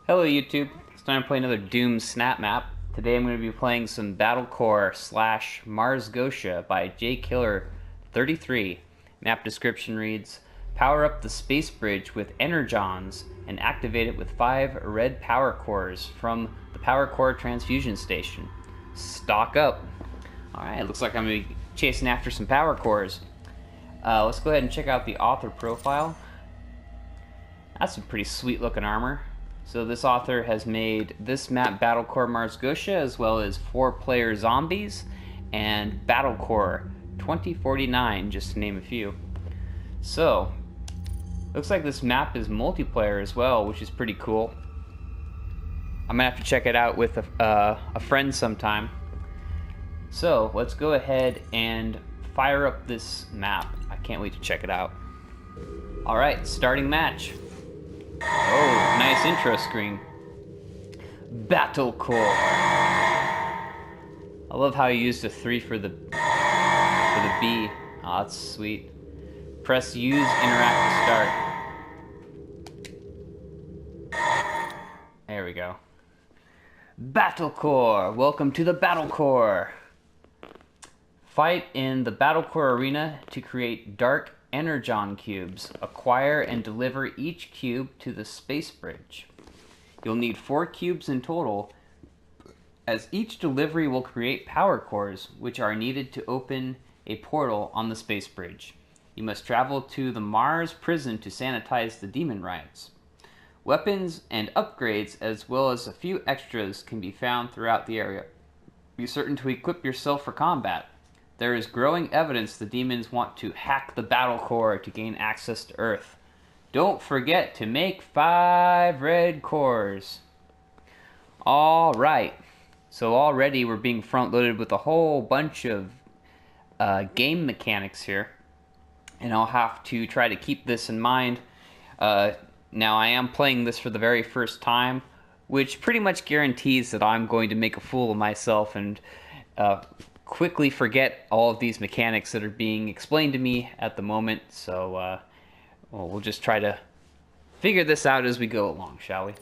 Hello YouTube, it's time to play another Doom Snapmap. Today I'm going to be playing some Battlecore / Mars GOETIA by JKiller33. Map description reads, power up the space bridge with energons and activate it with 5 red power cores from the power core transfusion station. Stock up. Alright, looks like I'm going to be chasing after some power cores. Let's go ahead and check out the author profile. That's some pretty sweet looking armor. So this author has made this map Battlecore Mars GOETIA, as well as 4-player zombies and Battlecore 2049, just to name a few. So looks like this map is multiplayer as well, which is pretty cool. I'm gonna have to check it out with a friend sometime. So let's go ahead and fire up this map. I can't wait to check it out. Alright, starting match. Oh, nice intro screen. Battlecore. I love how you used a 3 for the B. Oh, that's sweet. Press use interact to start. There we go. Battlecore. Welcome to the Battlecore. Fight in the Battlecore arena to create dark energon cubes. Acquire and deliver each cube to the space bridge. You'll need 4 cubes in total, as each delivery will create power cores, which are needed to open a portal on the space bridge. You must travel to the Mars prison to sanitize the demon riots. Weapons and upgrades, as well as a few extras, can be found throughout the area. Be certain to equip yourself for combat. There is growing evidence the demons want to hack the Battlecore to gain access to Earth. Don't forget to make 5 red cores. Alright, so already we're being front-loaded with a whole bunch of game mechanics here. And I'll have to try to keep this in mind. Now I am playing this for the very first time, which pretty much guarantees that I'm going to make a fool of myself and quickly forget all of these mechanics that are being explained to me at the moment, so we'll just try to figure this out as we go along, shall we?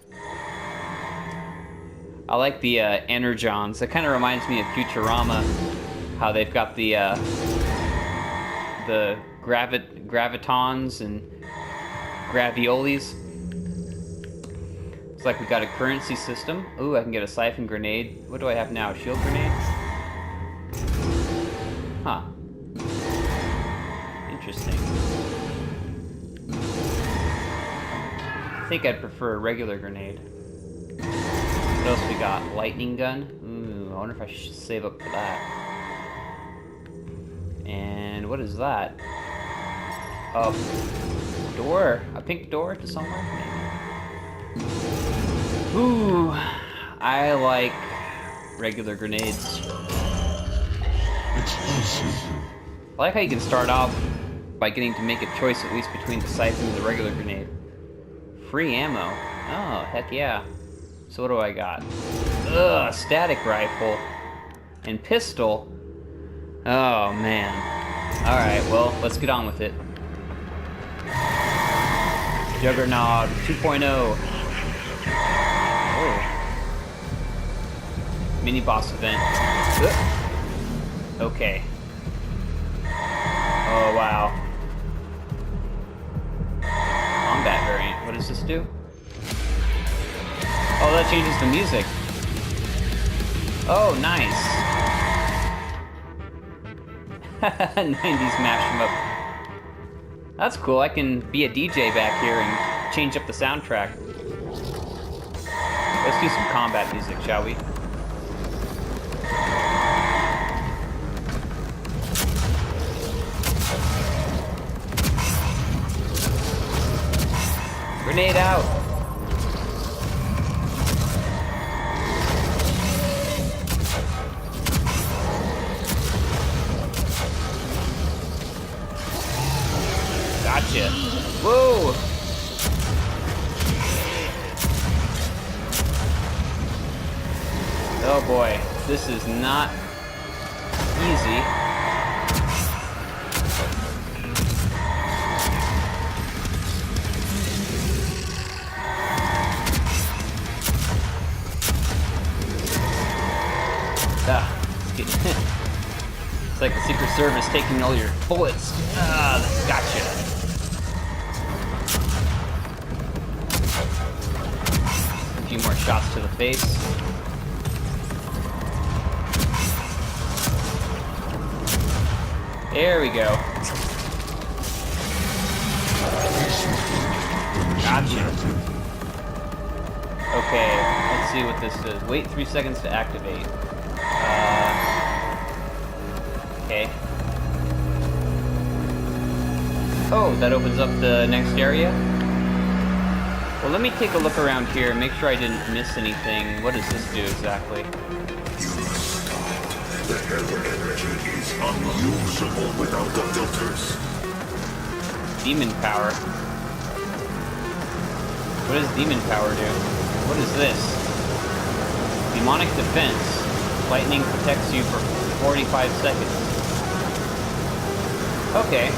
I like the energons. That kind of reminds me of Futurama, how they've got the gravitons and graviolis. It's like we got a currency system. Ooh, I can get a siphon grenade. What do I have now? A shield grenade? Huh. Interesting. I think I'd prefer a regular grenade. What else we got? Lightning gun? Ooh, I wonder if I should save up for that. And what is that? A door? A pink door to somewhere? Maybe. Ooh, I like regular grenades. I like how you can start off by getting to make a choice at least between the siphon and the regular grenade. Free ammo. Oh, heck yeah. So what do I got? Ugh, static rifle. And pistol. Oh, man. Alright, well, let's get on with it. Juggernaut 2.0. Oh. Mini boss event. Ugh. Okay. Oh, wow. Combat variant. What does this do? Oh, that changes the music. Oh, nice. 90s mash 'em up. That's cool. I can be a DJ back here and change up the soundtrack. Let's do some combat music, shall we? Grenade out! Gotcha! Whoa! Oh boy, this is not easy. It's like the Secret Service taking all your bullets. Ah, gotcha. A few more shots to the face. There we go. Gotcha. Okay, let's see what this is. Wait 3 seconds to activate. Okay. Oh, that opens up the next area? Well, let me take a look around here, make sure I didn't miss anything. What does this do exactly? The Hella energy is unusable without the filters. Demon power. What does demon power do? What is this? Demonic defense. Lightning protects you for 45 seconds. Okay.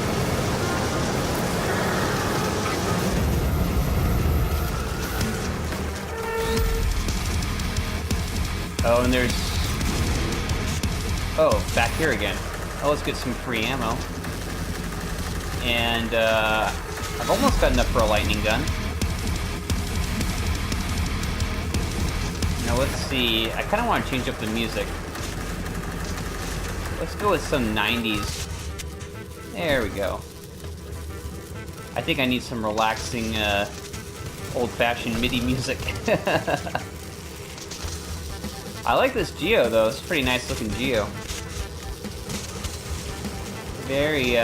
Oh, and there's... Oh, back here again. Oh, let's get some free ammo. And, I've almost got enough for a lightning gun. Now, let's see. I kind of want to change up the music. Let's go with some 90s. There we go. I think I need some relaxing, old-fashioned MIDI music. I like this Geo, though. It's a pretty nice-looking Geo. Very,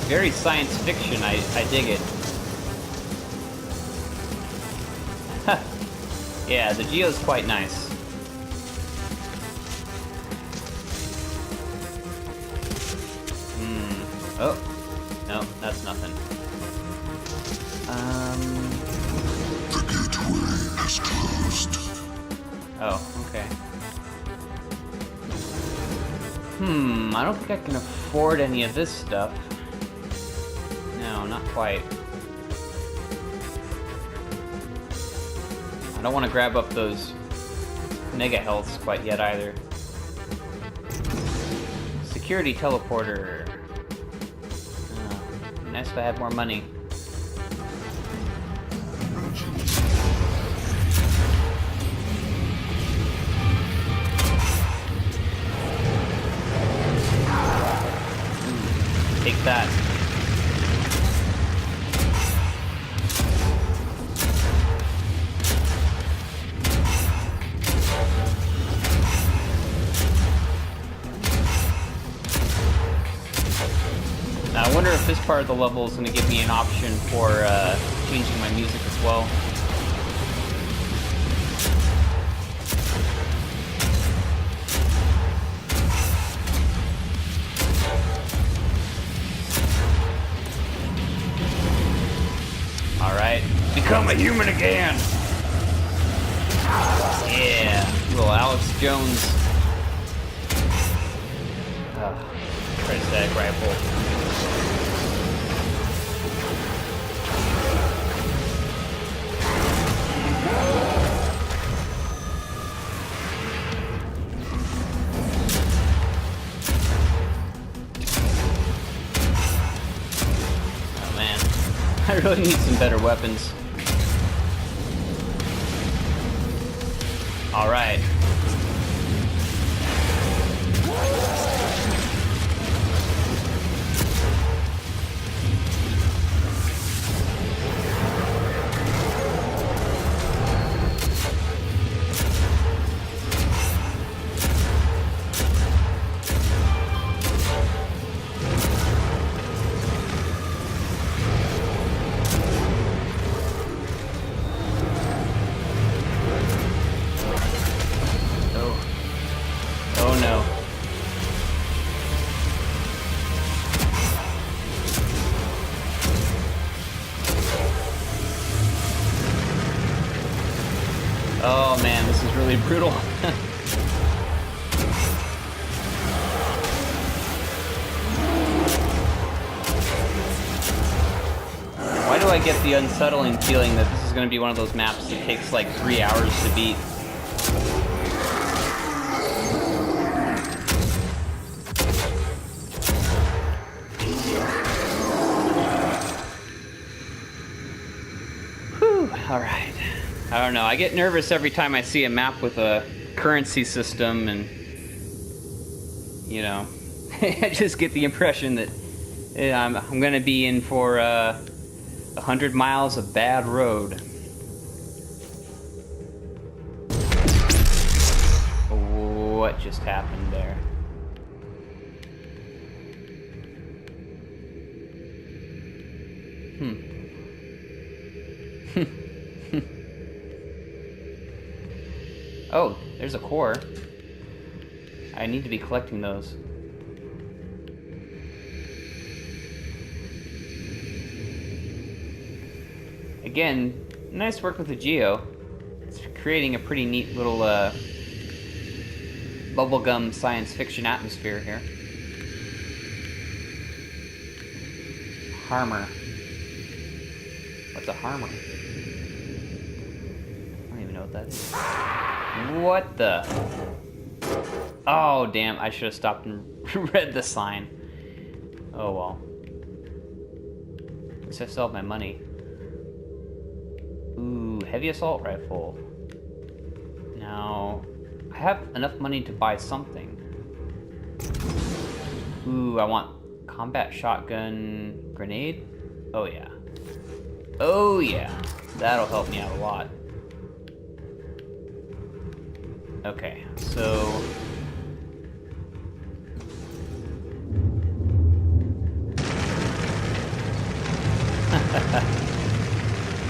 very science fiction. I dig it. Yeah, the Geo's quite nice. Oh. No, that's nothing. The gateway has closed. Oh, okay. I don't think I can afford any of this stuff. No, not quite. I don't want to grab up those mega healths quite yet either. Security teleporter. Oh, nice if I had more money. Take that. Now, I wonder if this part of the level is going to give me an option for changing my music as well. Alright, become a human again! Yeah, little Alex Jones. Prismatic rifle. Oh man, I really need some better weapons. Alright. Oh no. Oh man, this is really brutal. Why do I get the unsettling feeling that this is going to be one of those maps that takes like 3 hours to beat? Whew, alright. I don't know, I get nervous every time I see a map with a currency system and, you know, I just get the impression that I'm gonna be in for 100 miles of bad road. What just happened there? Oh, there's a core. I need to be collecting those. Again, nice work with the Geo. It's creating a pretty neat little bubblegum science fiction atmosphere here. Harmer. What's a harmer? I don't even know what that is. What the? Oh, damn. I should have stopped and read the sign. Oh, well. At least I still have my money. Ooh, heavy assault rifle. Now, I have enough money to buy something. Ooh, I want combat shotgun grenade. Oh, yeah. Oh, yeah. That'll help me out a lot. Okay, so...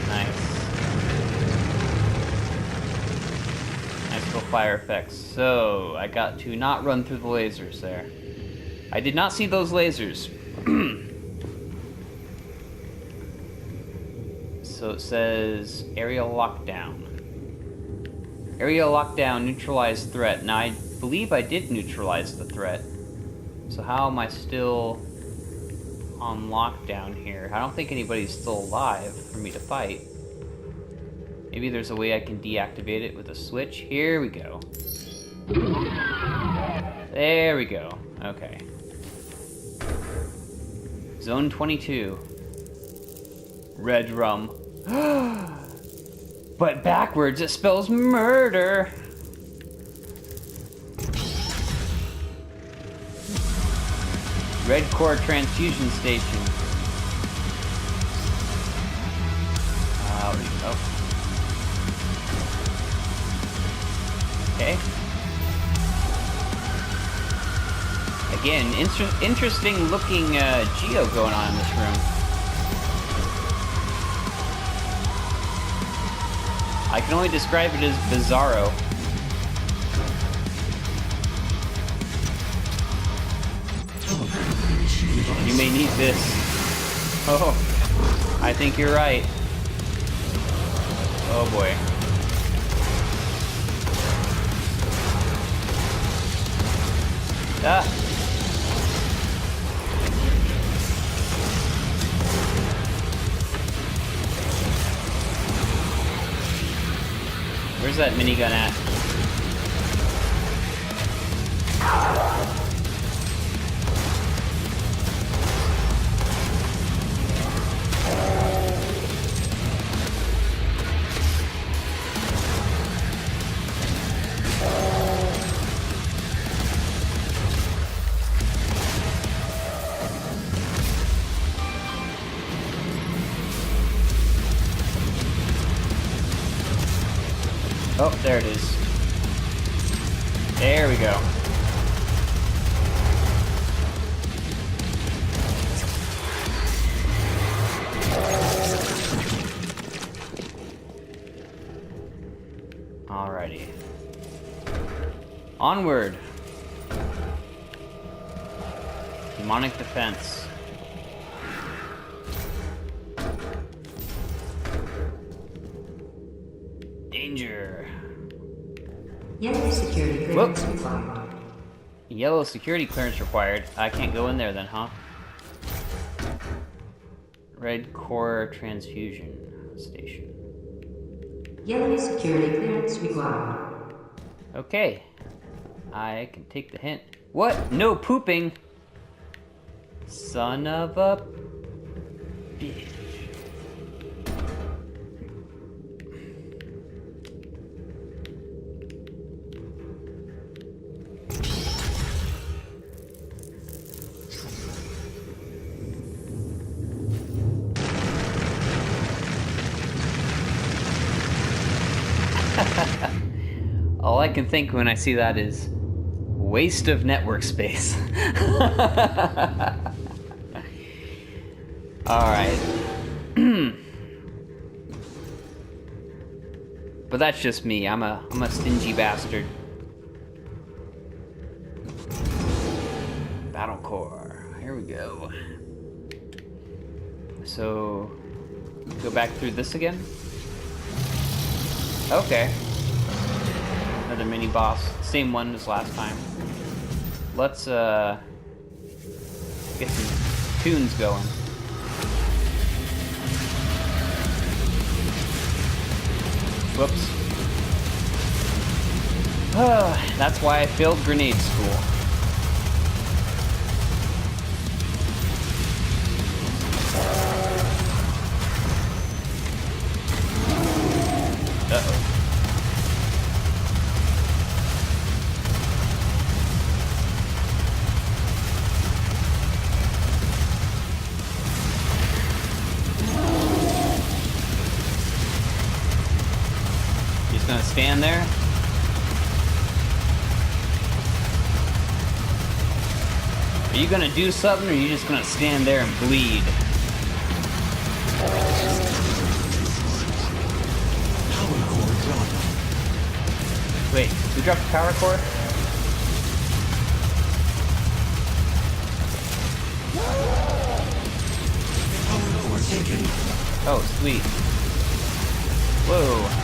Nice. Nice little fire effects. So, I got to not run through the lasers there. I did not see those lasers. So it says area lockdown. Area lockdown, neutralize threat. Now I believe I did neutralize the threat. So how am I still on lockdown here? I don't think anybody's still alive for me to fight. Maybe there's a way I can deactivate it with a switch. Here we go. There we go. Okay. Zone 22. Red rum. But backwards it spells murder. Red core transfusion station. Oh. Okay. Again, interesting looking geo going on in this room. I can only describe it as bizarro. You may need this. Oh, I think you're right. Oh boy. Ah. Where's that minigun at? Oh, there it is. There we go. Alrighty. Onward. Demonic defense. Danger. Yellow security clearance required. Yellow security clearance required. I can't go in there then, huh? Red core transfusion station. Yellow security clearance required. Okay. I can take the hint. What? No pooping! Son of a bitch. All I can think when I see that is waste of network space. Alright. But that's just me. I'm a stingy bastard. Battlecore. Here we go. So, go back through this again? Okay. Another mini boss. Same one as last time. Let's get some tunes going. Whoops. That's why I failed grenade school. Uh-oh. He's gonna stand there. Are you gonna do something, or are you just gonna stand there and bleed? Wait, we dropped the power core? Oh, sweet. Whoa.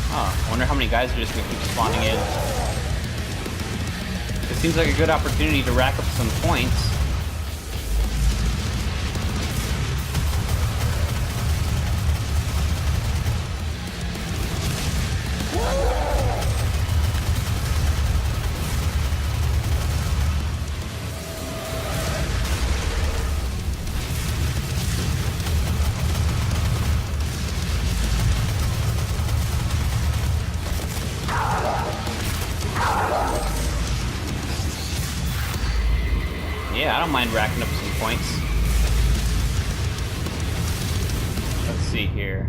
I wonder how many guys are just gonna keep spawning in. It seems like a good opportunity to rack up some points. Yeah, I don't mind racking up some points. Let's see here.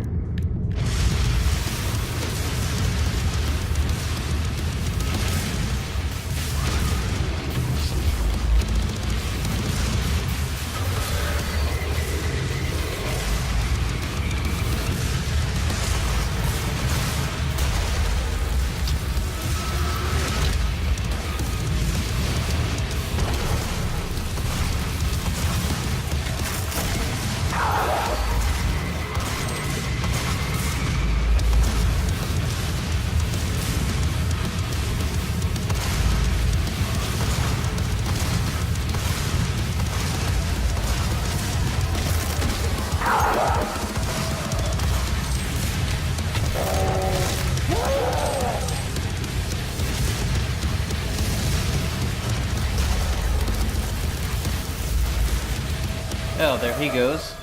Oh, there he goes.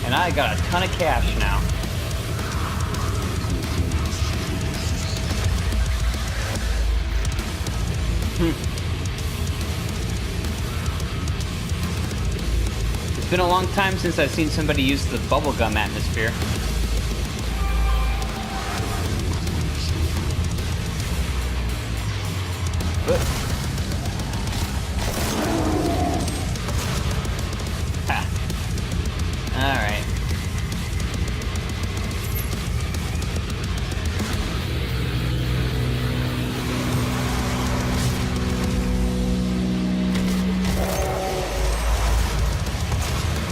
And I got a ton of cash now. It's been a long time since I've seen somebody use the bubblegum atmosphere. Alright.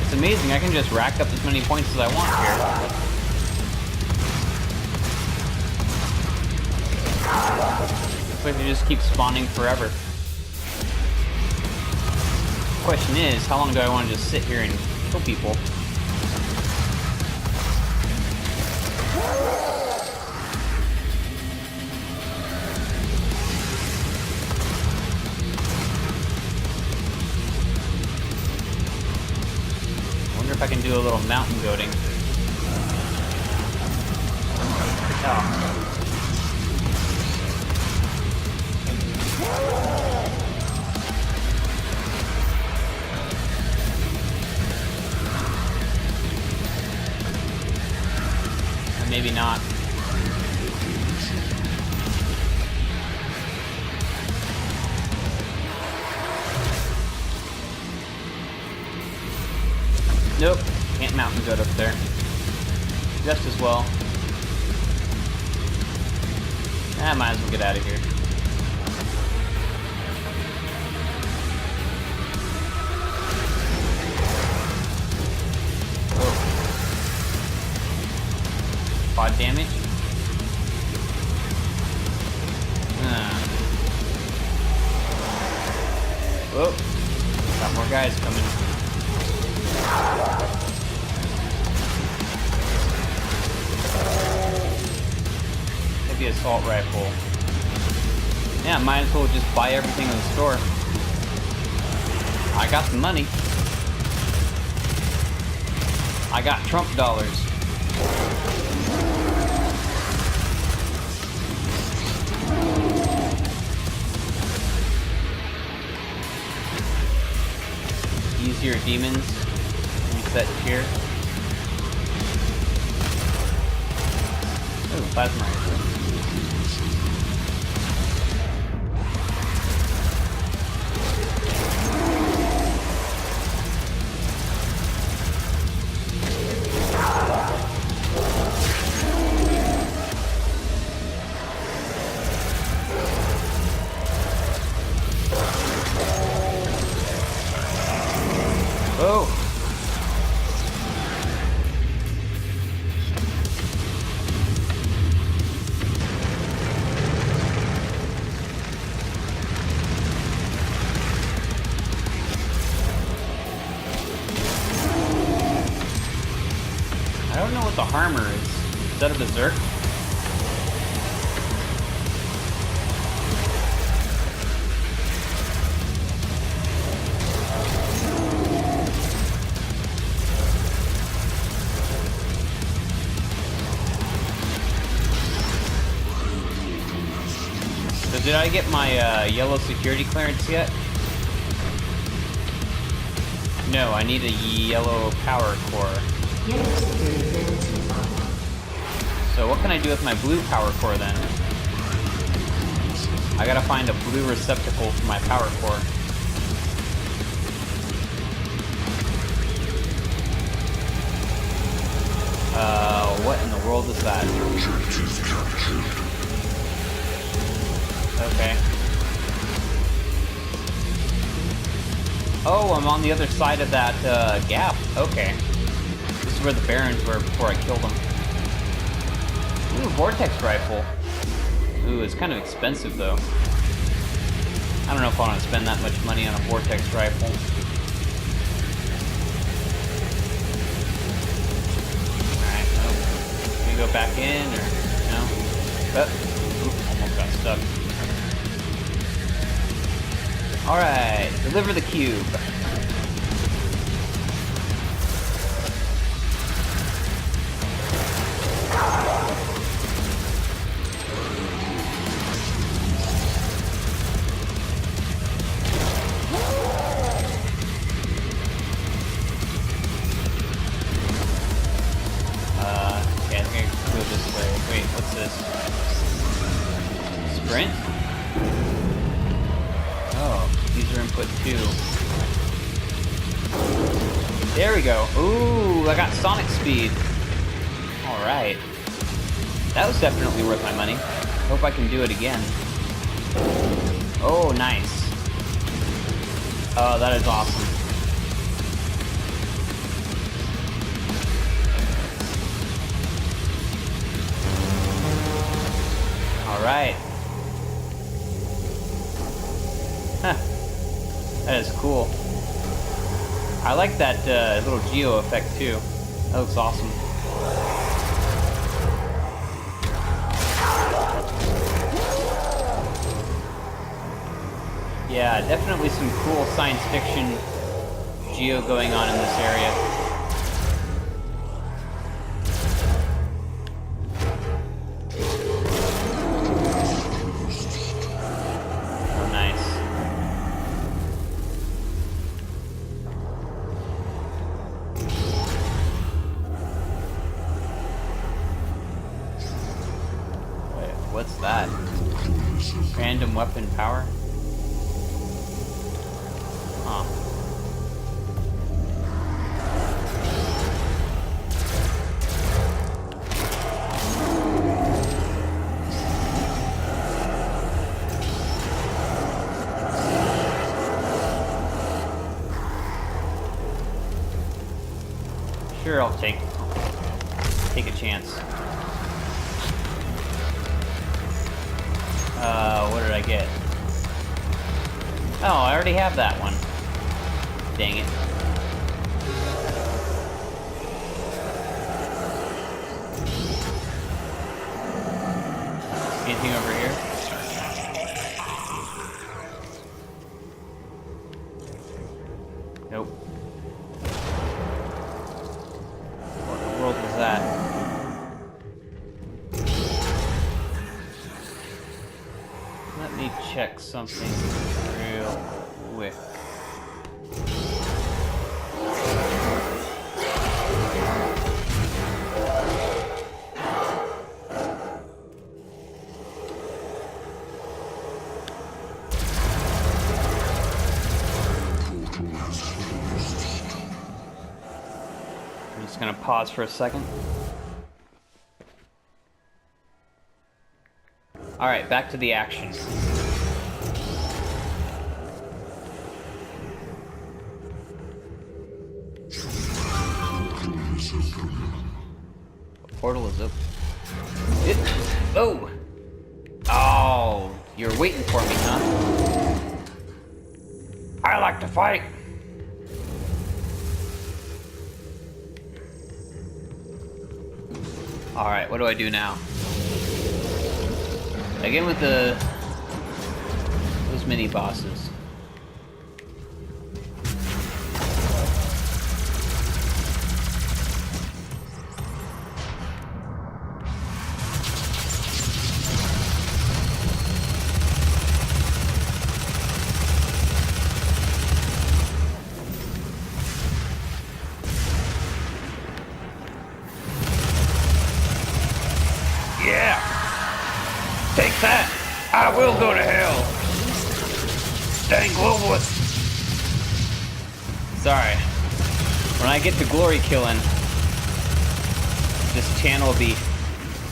It's amazing, I can just rack up as many points as I want here. Looks like they just keep spawning forever. The question is, how long do I want to just sit here and kill people? I wonder if I can do a little mountain goating. maybe not. Nope, can't mountain goat up there. Just as well. I might as well get out of here. Whoa. Quad damage? Whoa. Got more guys coming. Maybe assault rifle. Yeah, might as well just buy everything in the store. I got the money. I got Trump dollars. Easier demons. Reset here. Oh, plasma rifle. Oh! I don't know what the armor is. Is that a berserk? So did I get my yellow security clearance yet? No, I need a yellow power core. Yellow security clearance required. So what can I do with my blue power core then? I gotta find a blue receptacle for my power core. What in the world is that? Objective captured. Okay. Oh, I'm on the other side of that gap. Okay. This is where the Barons were before I killed them. Ooh, vortex rifle. Ooh, it's kind of expensive though. I don't know if I want to spend that much money on a vortex rifle. Alright, oh. Can we go back in or no? Oh, almost got stuck. Alright, deliver the cube. Okay, I think I can go this way. Wait, what's this? Sprint? Oh, user input 2. There we go. Ooh, I got sonic speed. Alright. That was definitely worth my money. Hope I can do it again. Oh, nice. Oh, that is awesome. Alright. Huh. That is cool. I like that little geo effect too. That looks awesome. Yeah, definitely some cool science fiction geo going on in this area. Oh, nice. what's that? Random weapon power? Huh. Sure, I'll take a chance. What did I get? Oh, I already have that one. Dang it. Anything over here? Nope. What in the world was that? Let me check something real quick. I'm just gonna pause for a second. Alright, back to the action. The portal is open. Oh! Oh, you're waiting for me, huh? I like to fight! Alright, what do I do now? Again with those mini bosses. Yeah! Take that! I will go to hell! Dang globalist! Sorry. When I get to glory killing, this channel will be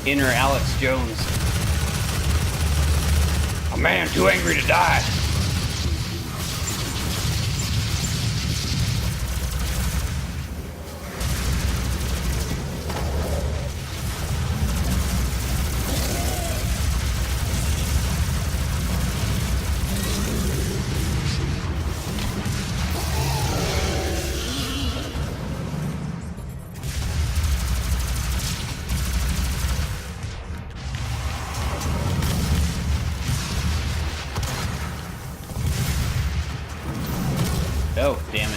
inner Alex Jones. A man too angry to die. Oh, damn it.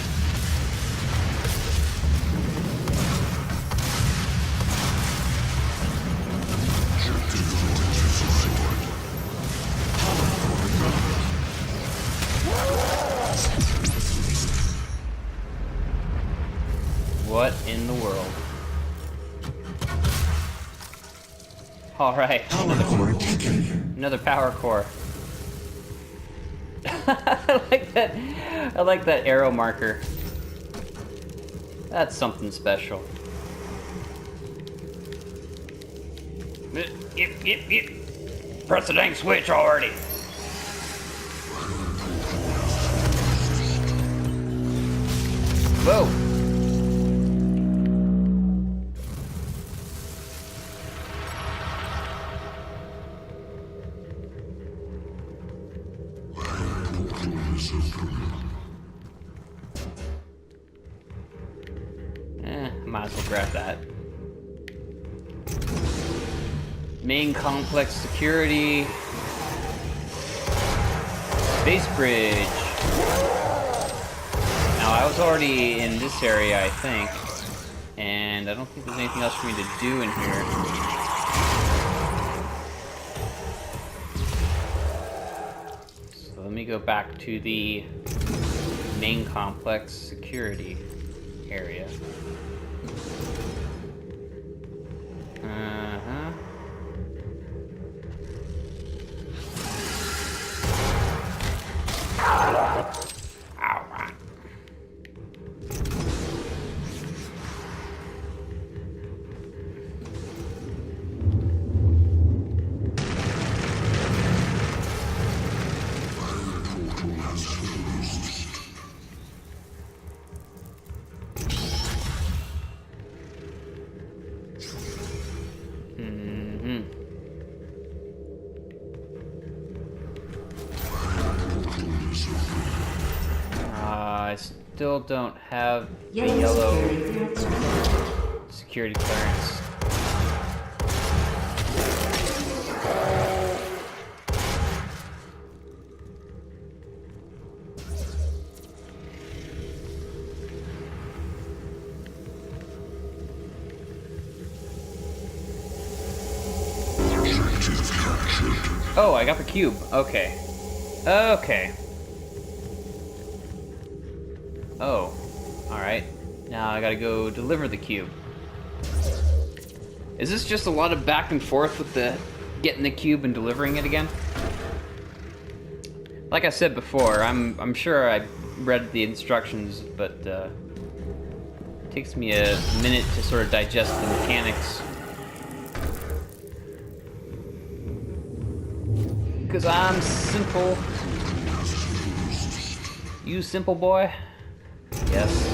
What in the world? Alright, another power core. I like that arrow marker. That's something special. Yep. Press the dang switch already. Whoa! Might as well grab that. Main complex security. Base bridge. Now I was already in this area, I think. And I don't think there's anything else for me to do in here. So let me go back to the main complex security area. I still don't have the Yellow yellow security clearance. security clearance. Objective captured. Oh, I got the cube. Okay. Okay. Oh. Alright. Now I gotta go deliver the cube. Is this just a lot of back and forth with the getting the cube and delivering it again? Like I said before, I'm sure I read the instructions, but it takes me a minute to sort of digest the mechanics. Because I'm simple. You simple boy? Yes.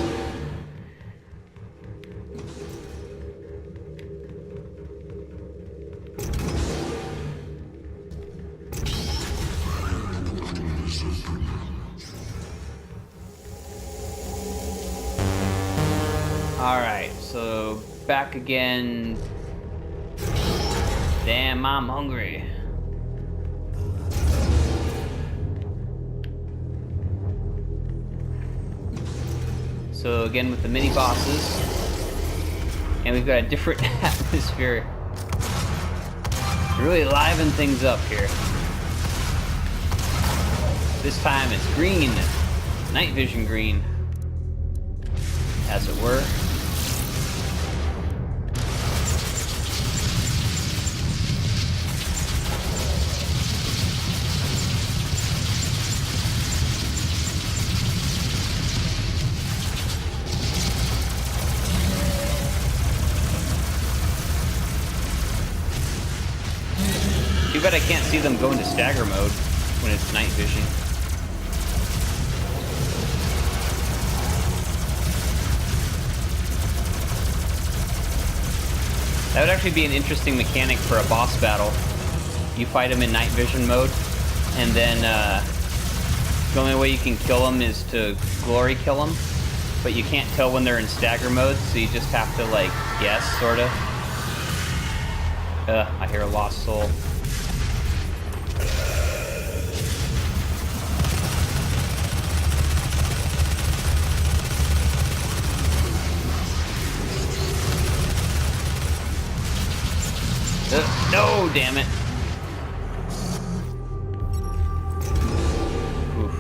Alright, so back again. Damn, I'm hungry. So again with the mini bosses, and we've got a different atmosphere. Really liven things up here. This time it's green, night vision green, as it were. Too bad I can't see them go into stagger mode when it's night vision. That would actually be an interesting mechanic for a boss battle. You fight them in night vision mode, and then the only way you can kill them is to glory kill them, but you can't tell when they're in stagger mode, so you just have to, like, guess, sorta. I hear a lost soul. No, damn it. Oof.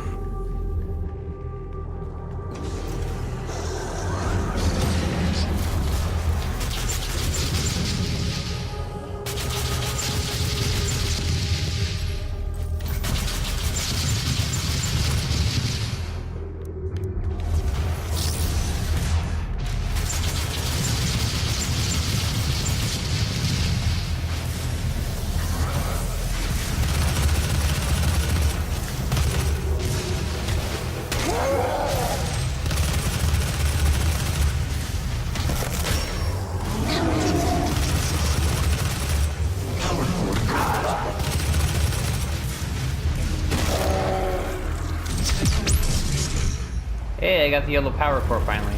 Hey, I got the yellow power core finally.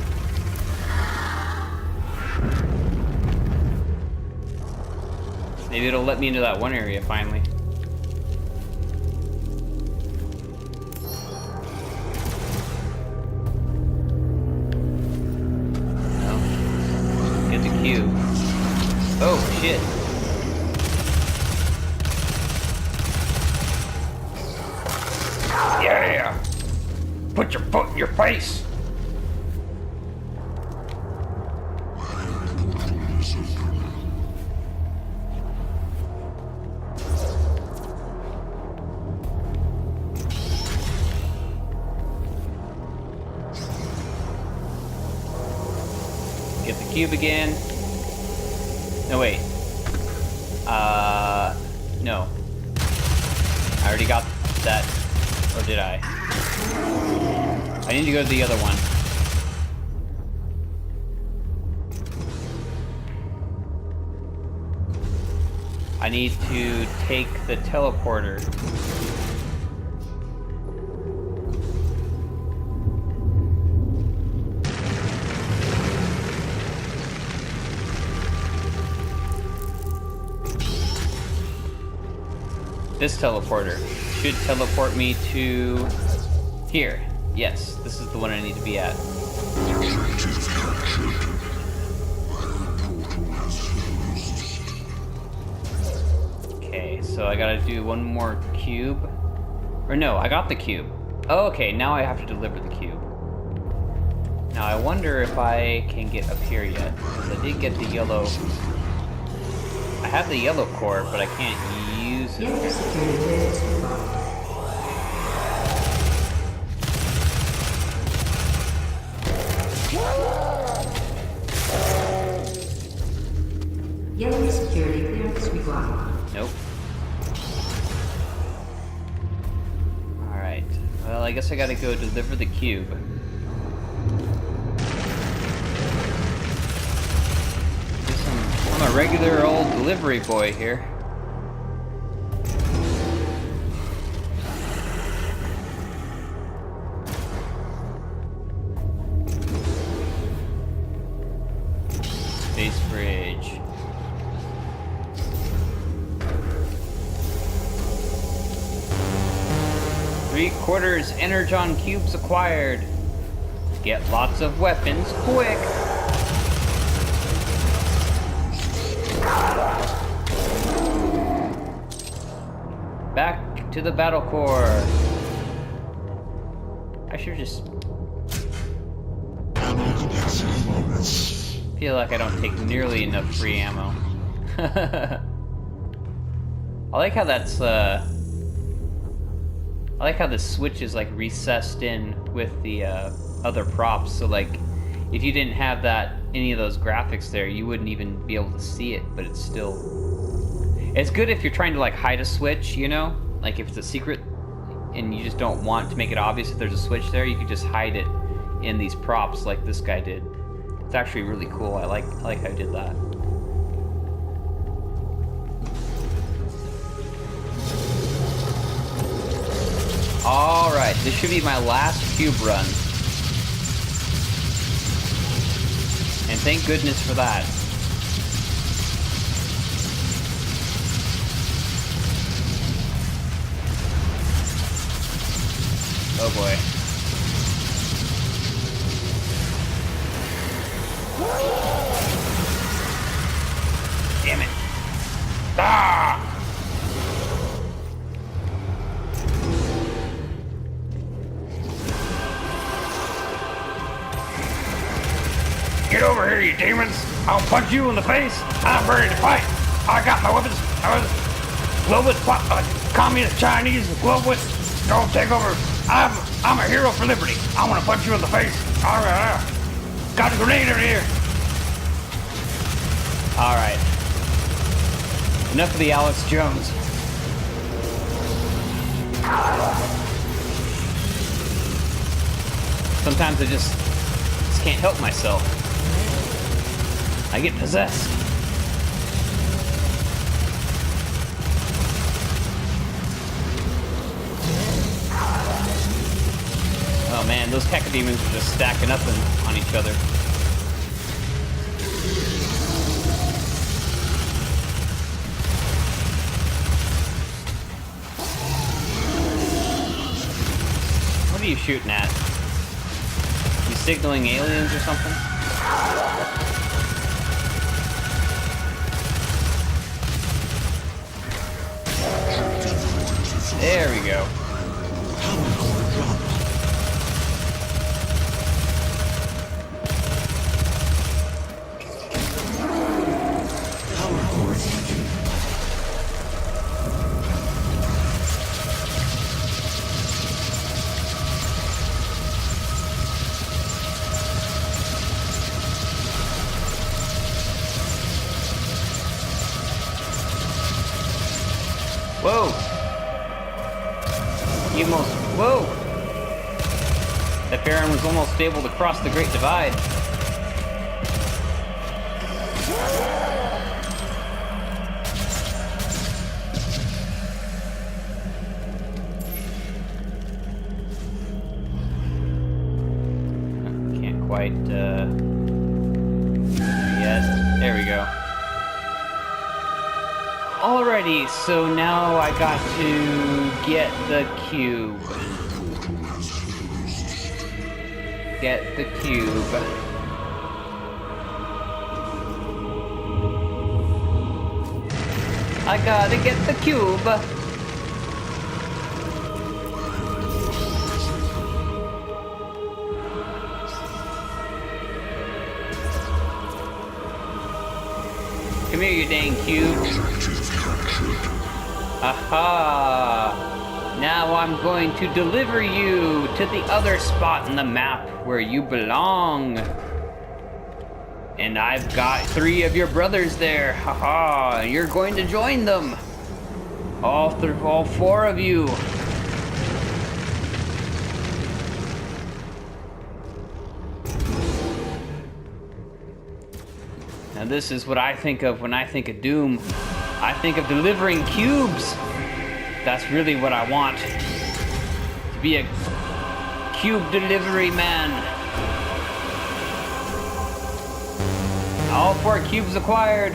Maybe it'll let me into that one area finally. No. Get the cube. Oh, shit. Yeah! Put your foot in your face! Get the cube again. No, wait. No. I already got that. Or did I? I need to go to the other one. I need to take the teleporter. This teleporter should teleport me to here. Yes, this is the one I need to be at. Objective captured. Portal has closed. Okay, so I gotta do one more cube. Or no, I got the cube. Oh, okay, now I have to deliver the cube. Now I wonder if I can get up here yet. Because I did get the yellow... I have the yellow core, but I can't use it. Yellow security clearance required. Yellow security clearance required. Nope. Alright. Well, I guess I gotta go deliver the cube. I'm a regular old delivery boy here. Space bridge. Three-quarters energon cubes acquired. Get lots of weapons quick. Back to the Battlecore. I should just feel like I don't take nearly enough free ammo. I like how that's I like how the switch is like recessed in with the other props, so like if you didn't have that any of those graphics there, you wouldn't even be able to see it, but it's good if you're trying to like hide a switch, you know? Like if it's a secret and you just don't want to make it obvious if there's a switch there, you could just hide it in these props like this guy did. It's actually really cool. I like how he did that. Alright, this should be my last cube run. And thank goodness for that. Oh boy. Damn it. Ah! Get over here, you demons! I'll punch you in the face! I'm ready to fight! I got my weapons! Globalist, communist, Chinese, globalists, don't take over! I'm a hero for liberty! I want to punch you in the face! Got a grenade over here! Alright. Enough of the Alex Jones. Sometimes I just can't help myself. I get possessed. Oh man, those cacodemons are just stacking up on each other. What are you shooting at? You signaling aliens or something? There we go. Whoa! You almost... Whoa! That Baron was almost able to cross the Great Divide. quite yet. There we go. Alrighty, so now I got to get the cube. Get the cube. I gotta get the cube. Come here, you dang cube. Aha! Now I'm going to deliver you to the other spot in the map where you belong. And I've got 3 of your brothers there. Haha! You're going to join them. All 4 of you. Now this is what I think of when I think of Doom. I think of delivering cubes. That's really what I want. To be a cube delivery man. All 4 cubes acquired.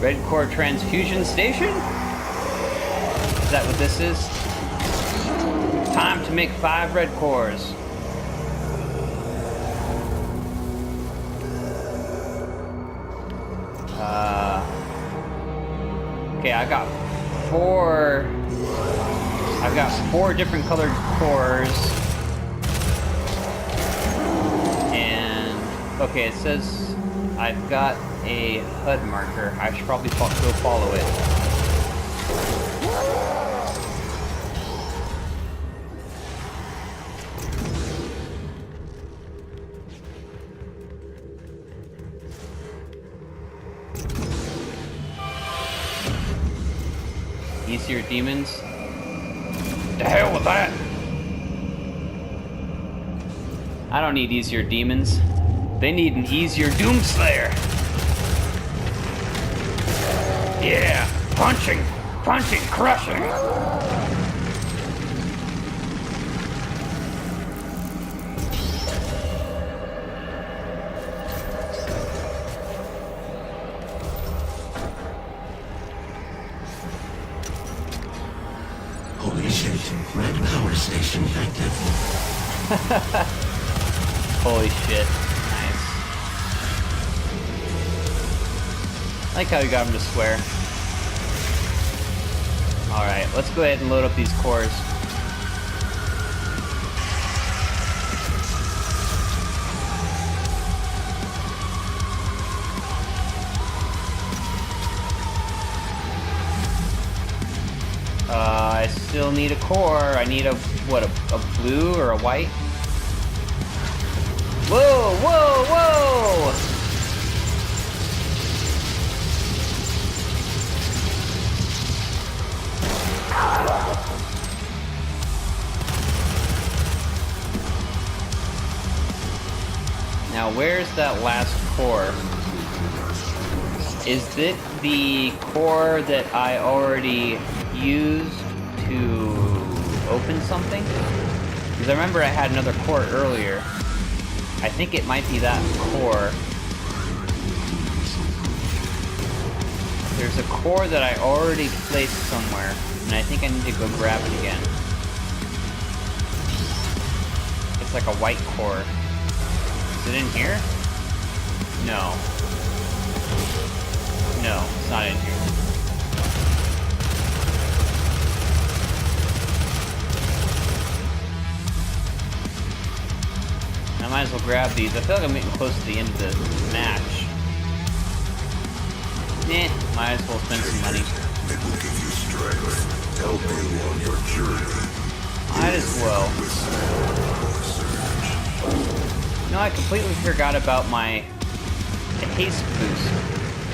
Red core transfusion station? Is that what this is? Time to make 5 red cores. Okay, I got 4 different colored cores. And okay, it says I've got a HUD marker. I should probably go follow it. Easier demons? The hell with that! I don't need easier demons. They need an easier Doomslayer. Yeah, punching, crushing. Holy shit. Red power station active. Holy shit. Nice. I like how you got him to swear. Alright, let's go ahead and load up these cores. I still need a core. I need a blue or a white? Whoa, whoa, whoa! Now, where's that last core? Is it the core that I already used to open something? Because I remember I had another core earlier. I think it might be that core. There's a core that I already placed somewhere, and I think I need to go grab it again. It's like a white core. Is it in here? No. No, it's not in here. I might as well grab these. I feel like I'm getting close to the end of the match. Might as well spend some money. It will give you strength. Help you on your journey. Might as well. No, I completely forgot about my haste boost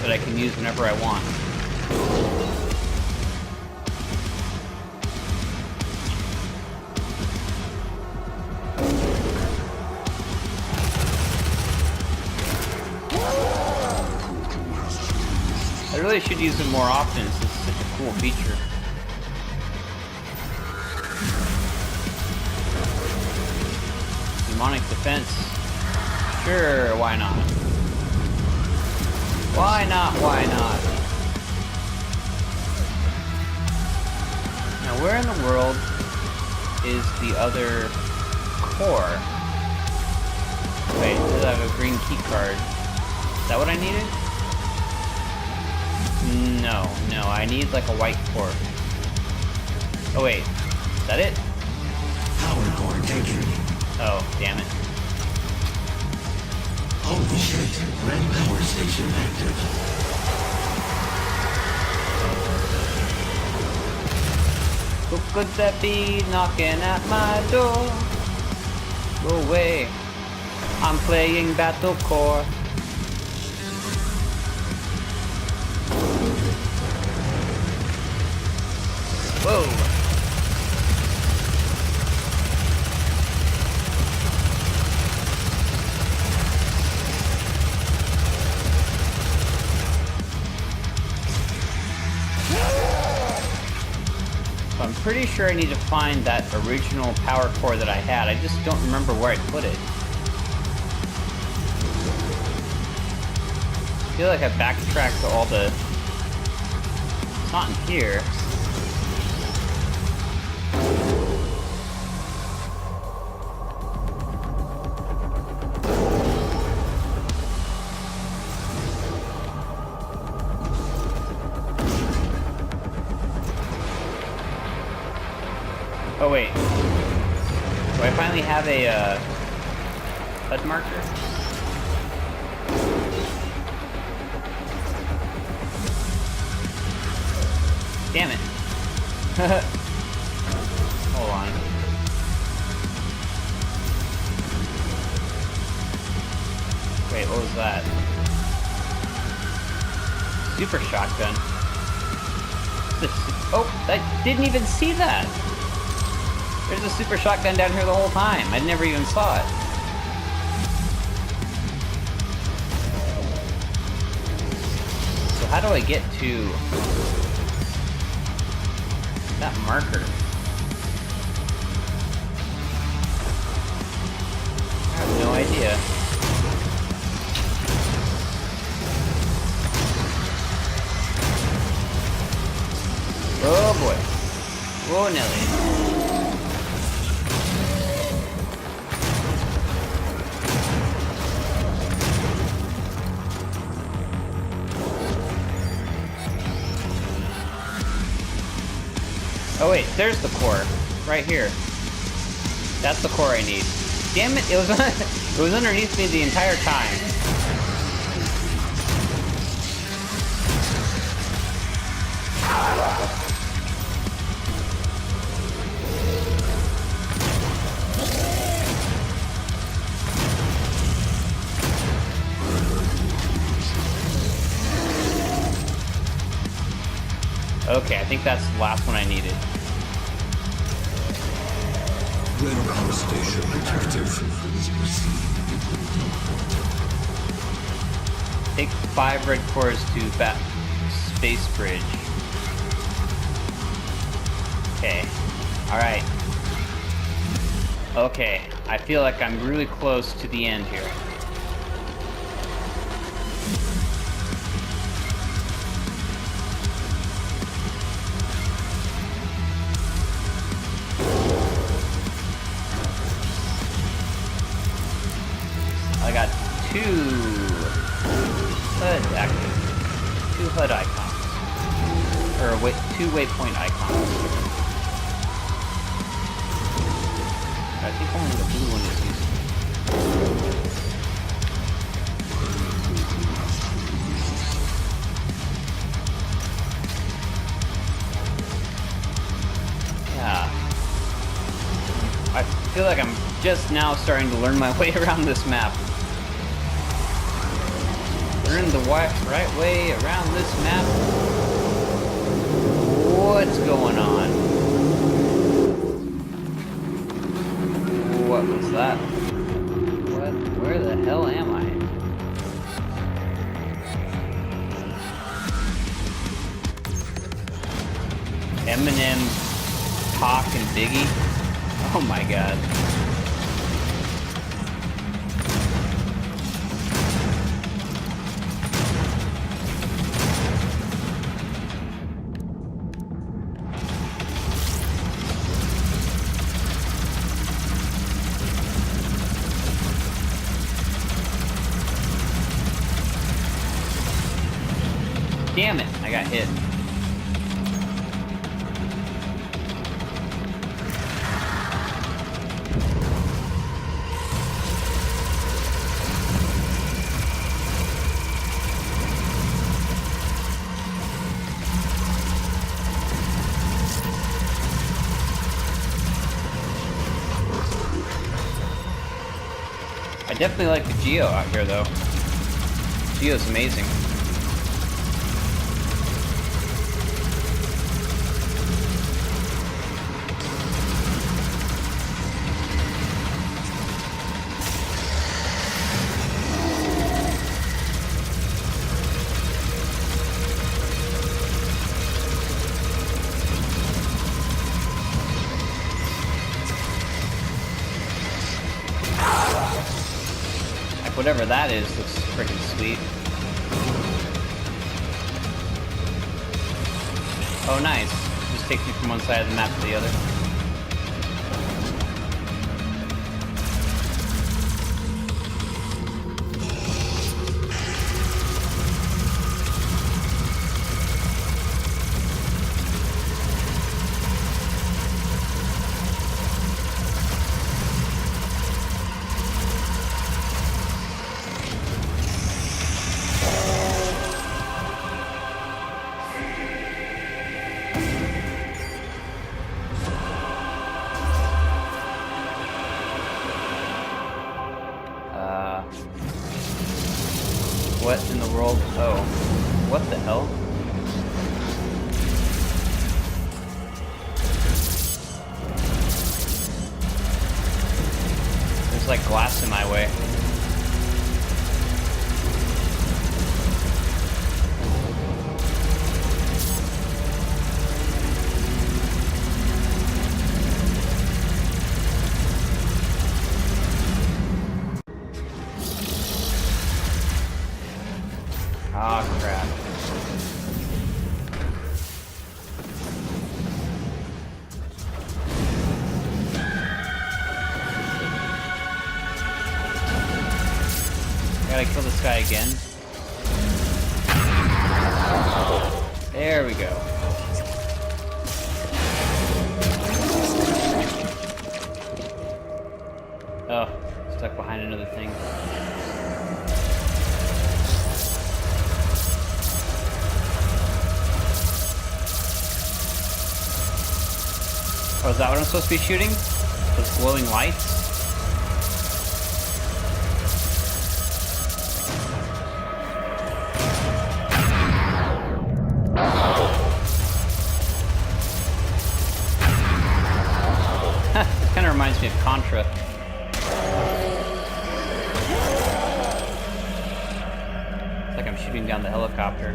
that I can use whenever I want. I really should use it more often since it's such a cool feature. Demonic defense. Sure, why not? Why not? Why not? Now, where in the world is the other core? Wait, it says I have a green key card. Is that what I needed? No, I need like a white core. Oh wait, is that it? Power core taken. Oh, damn it. Holy shit. Red power station active. Who could that be knocking at my door? Go away. I'm playing Battlecore. Whoa. I'm pretty sure I need to find that original power core that I had. I just don't remember where I put it. I feel like I backtracked to all the... It's not in here. Oh wait. Do I finally have a HUD marker? Damn it. Hold on. Wait, what was that? Super shotgun. Oh, I didn't even see that! There's a super shotgun down here the whole time. I never even saw it. So how do I get to that marker? I have no idea. Oh boy. Whoa, Nelly. Oh wait, there's the core, right here. That's the core I need. Damn it! It was it was underneath me the entire time. Okay, I think that's the last one I needed. Red power station active. Take 5 red cores to Space Bridge. Okay. Alright. Okay. I feel like I'm really close to the end here. I got 2 HUD active. 2 HUD icons. Or 2 waypoint icons. I think only the blue one is useful. Yeah. I feel like I'm just now starting to learn my way around this map. Learn the right way around this map. What's going on? What was that? What? Where the hell am I? Eminem, Pac, and Biggie? Oh my god. Damn it, I got hit. I definitely like the Geo out here, though. Geo's amazing. Whatever that is looks freaking sweet. Oh, nice. Just takes me from one side of the map to the other. What in the world? Oh, what the hell? There's like glass in my way. Ah, crap. Gotta kill this guy again. There we go. Oh, stuck behind another thing. Oh, is that what I'm supposed to be shooting? Those glowing lights? This kind of reminds me of Contra. It's like I'm shooting down the helicopter.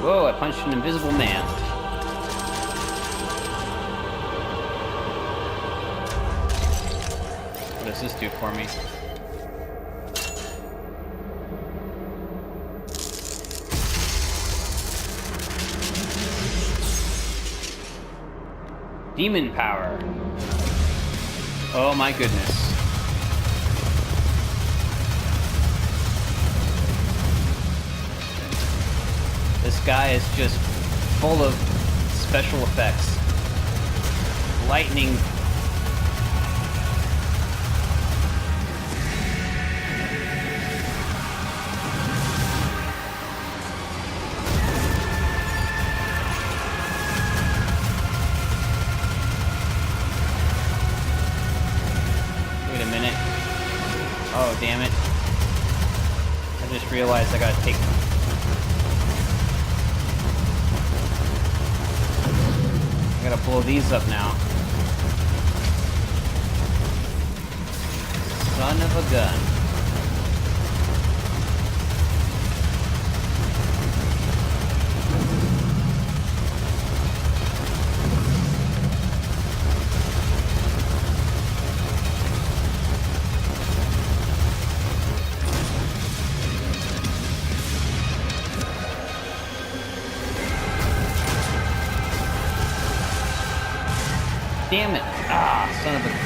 Whoa, I punched an invisible man. What does this do for me? Demon power. Oh my goodness. This guy is just full of special effects. Lightning. Wait a minute. Oh, damn it. I just realized I gotta take... blow these up now. Son of a gun. Damn it. Ah, son of a...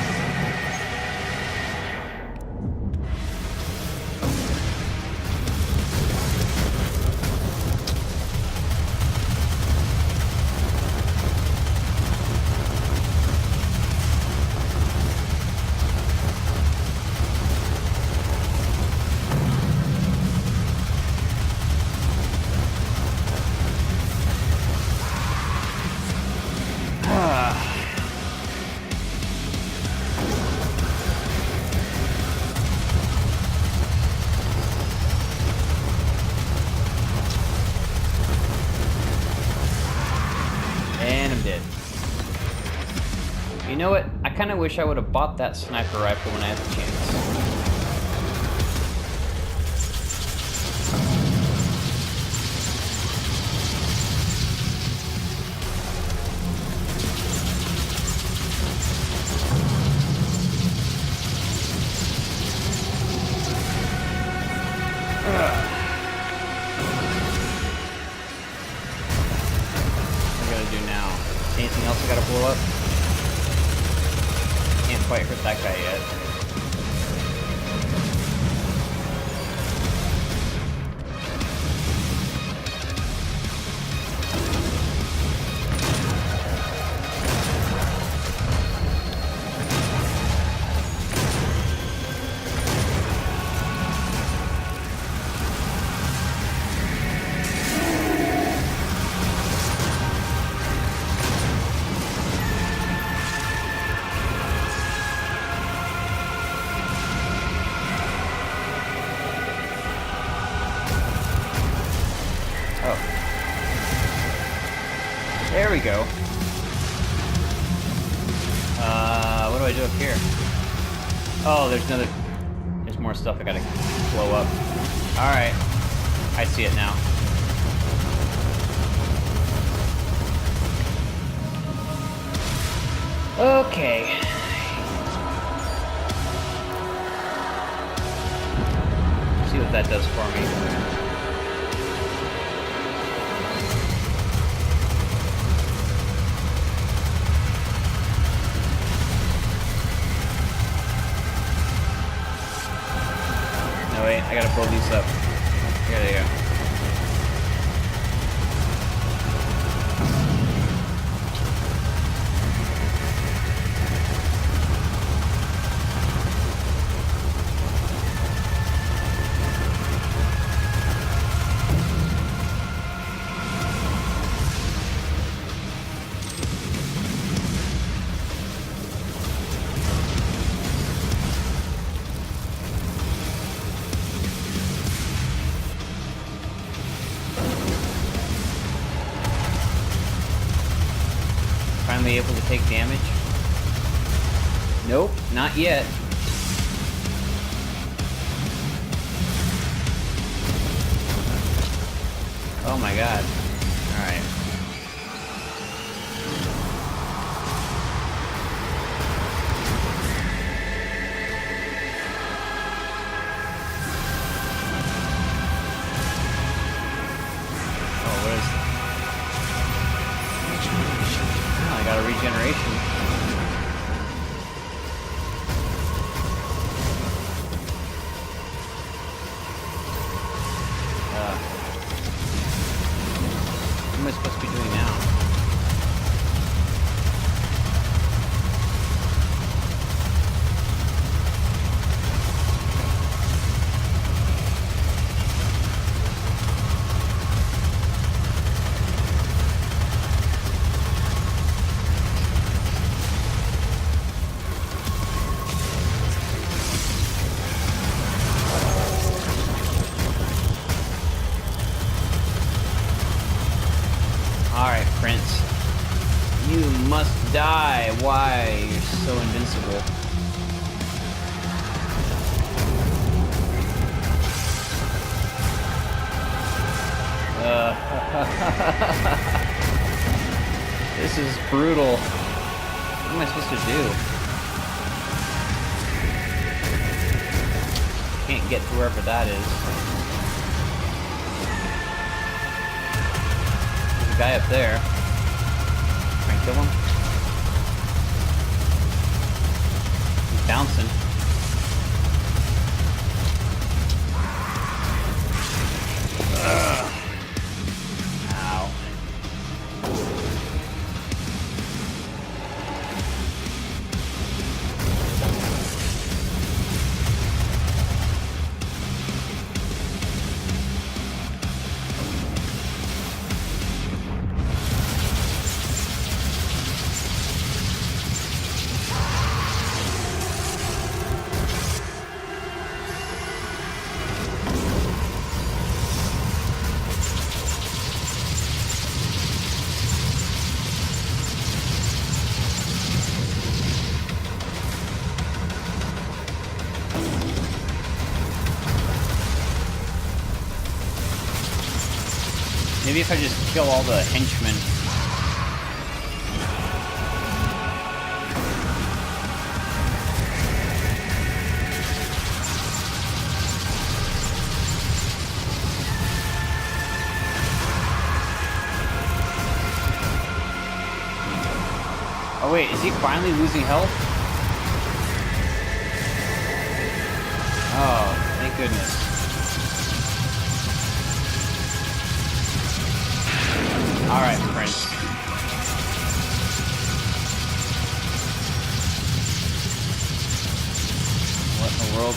And I'm dead. You know what? I kind of wish I would have bought that sniper rifle when I had the chance. Anything else I gotta blow up? Can't quite hurt that guy yet. There we go. What do I do up here? Oh, there's more stuff I gotta blow up. Alright. I see it now. Okay. See what that does for me. No, wait, I gotta blow these up. Here they go. Finally able to take damage? Nope, not yet. Oh my god. Alright. Oh, what is... I got a regeneration. What am I supposed to be doing now? Alright, Prince. You must die. Why? You're so invincible. This is brutal. What am I supposed to do? Can't get to wherever that is. There's a guy up there. Try and kill him. He's bouncing. Ow. Maybe if I just kill all the henchmen. Oh wait, is he finally losing health? Oh, thank goodness. Alright, Prince. What in the world?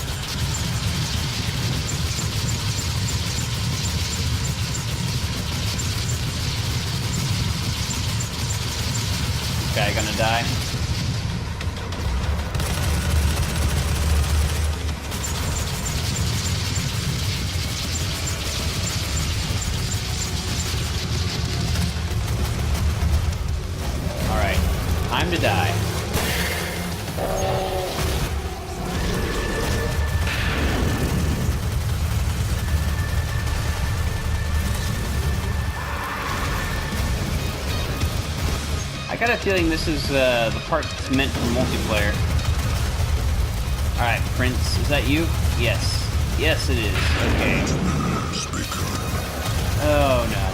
This guy gonna die? Time to die. I got a feeling this is the part that's meant for multiplayer. Alright, Prince, is that you? Yes. Yes, it is. Okay. Oh, no.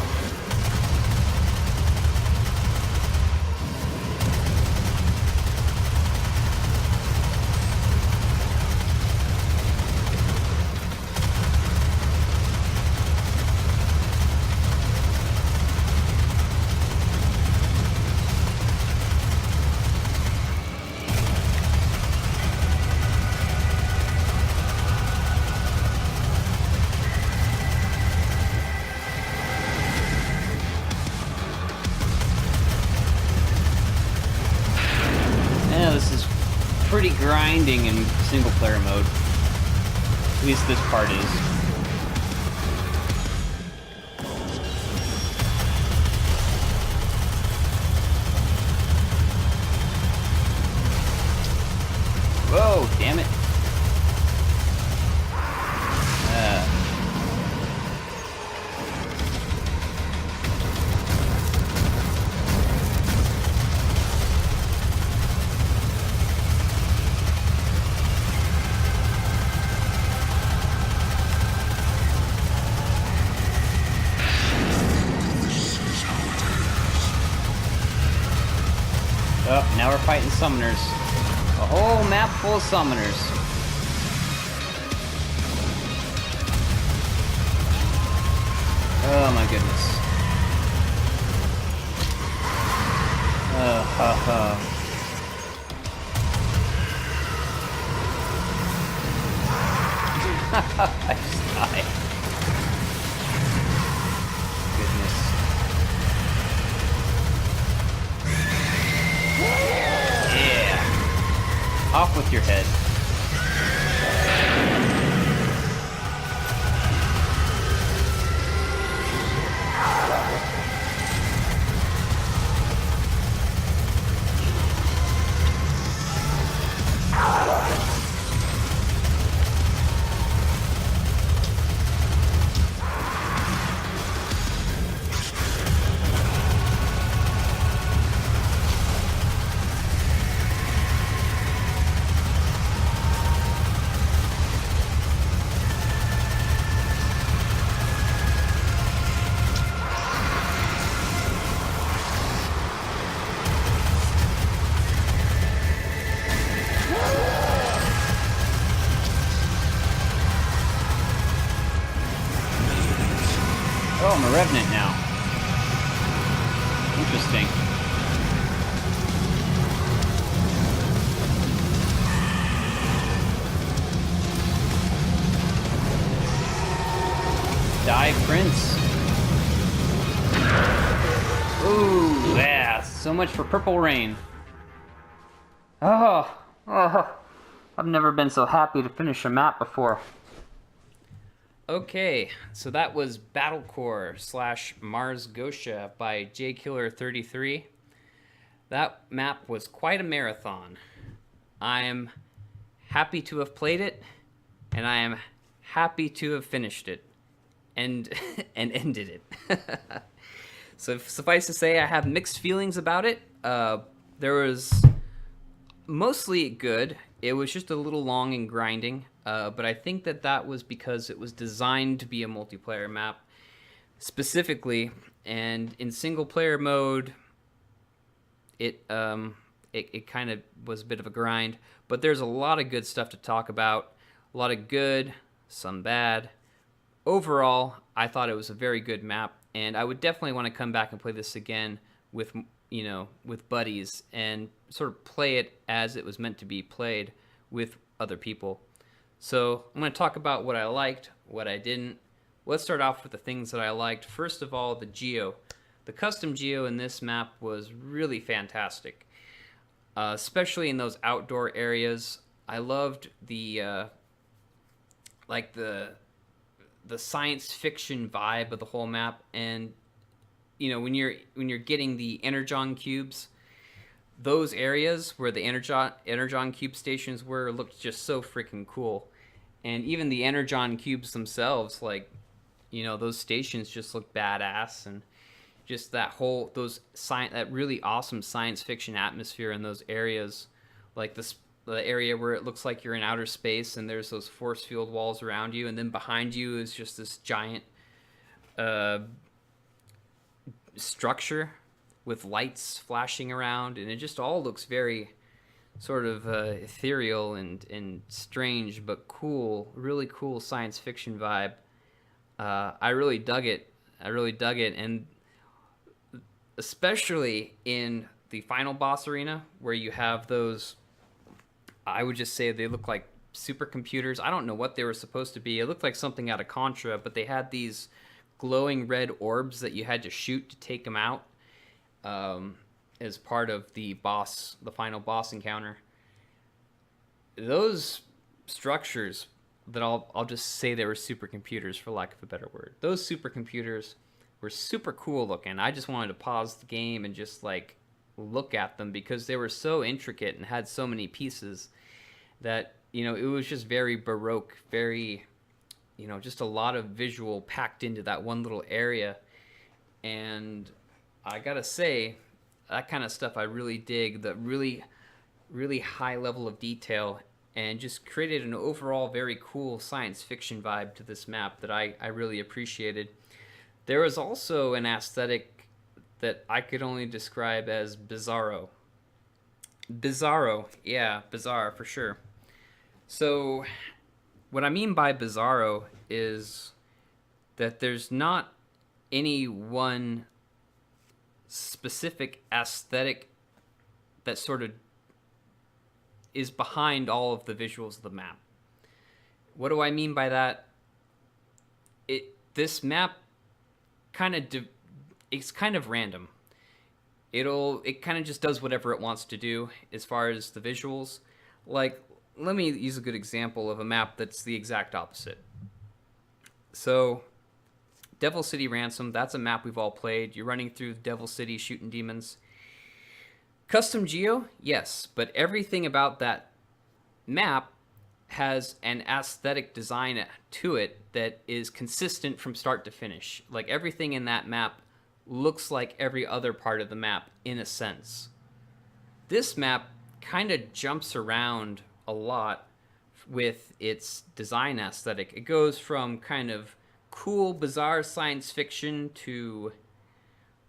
This is pretty grinding in single player mode. At least this part is. Whoa, damn it. Oh, now we're fighting summoners. A whole map full of summoners. Oh my goodness. I just died. Goodness. Yeah. Off with your head. interesting. Die, Prince. Ooh, yeah, so much for Purple Rain. Oh, I've never been so happy to finish a map before. Okay, so that was Battlecore slash Mars Goetia by JKiller33. That map was quite a marathon. I'm happy to have played it, and I am happy to have finished it, and ended it. So suffice to say, I have mixed feelings about it. There was mostly good. It was just a little long and grinding, but I think that was because it was designed to be a multiplayer map specifically, and in single player mode, it kind of was a bit of a grind. But there's a lot of good stuff to talk about, a lot of good, some bad. Overall, I thought it was a very good map, and I would definitely want to come back and play this again with, with buddies and sort of play it as it was meant to be played with other people. So I'm going to talk about what I liked, what I didn't. Let's start off with the things that I liked. First of all, the geo. The custom geo in this map was really fantastic, especially in those outdoor areas. I loved the science fiction vibe of the whole map, and when you're getting the energon cubes, those areas where the energon cube stations were looked just so freaking cool. And even the energon cubes themselves, those stations just look badass, and just that really awesome science fiction atmosphere in those areas, like the area where it looks like you're in outer space and there's those force field walls around you, and then behind you is just this giant structure with lights flashing around, and it just all looks very sort of ethereal and strange, but cool, really cool science fiction vibe. I really dug it. And especially in the final boss arena, where you have those, I would just say they look like supercomputers. I don't know what they were supposed to be. It looked like something out of Contra, but they had these glowing red orbs that you had to shoot to take them out as part of the final boss encounter. Those structures that I'll just say they were supercomputers, for lack of a better word. Those supercomputers were super cool looking. I just wanted to pause the game and just look at them, because they were so intricate and had so many pieces that it was just very baroque, very just a lot of visual packed into that one little area. And I gotta say, that kind of stuff I really dig, the really, really high level of detail, and just created an overall very cool science fiction vibe to this map that I really appreciated. There was also an aesthetic that I could only describe as bizarro. Bizarro, yeah, bizarre for sure. So what I mean by bizarro is that there's not any one specific aesthetic that sort of is behind all of the visuals of the map. What do I mean by that? This map it's kind of random. It kind of just does whatever it wants to do as far as the visuals. Let me use a good example of a map that's the exact opposite. So, Devil City Ransom, that's a map we've all played. You're running through Devil City shooting demons. Custom Geo, yes, but everything about that map has an aesthetic design to it that is consistent from start to finish. Everything in that map looks like every other part of the map in a sense. This map kind of jumps around a lot with its design aesthetic. It goes from kind of cool, bizarre science fiction to,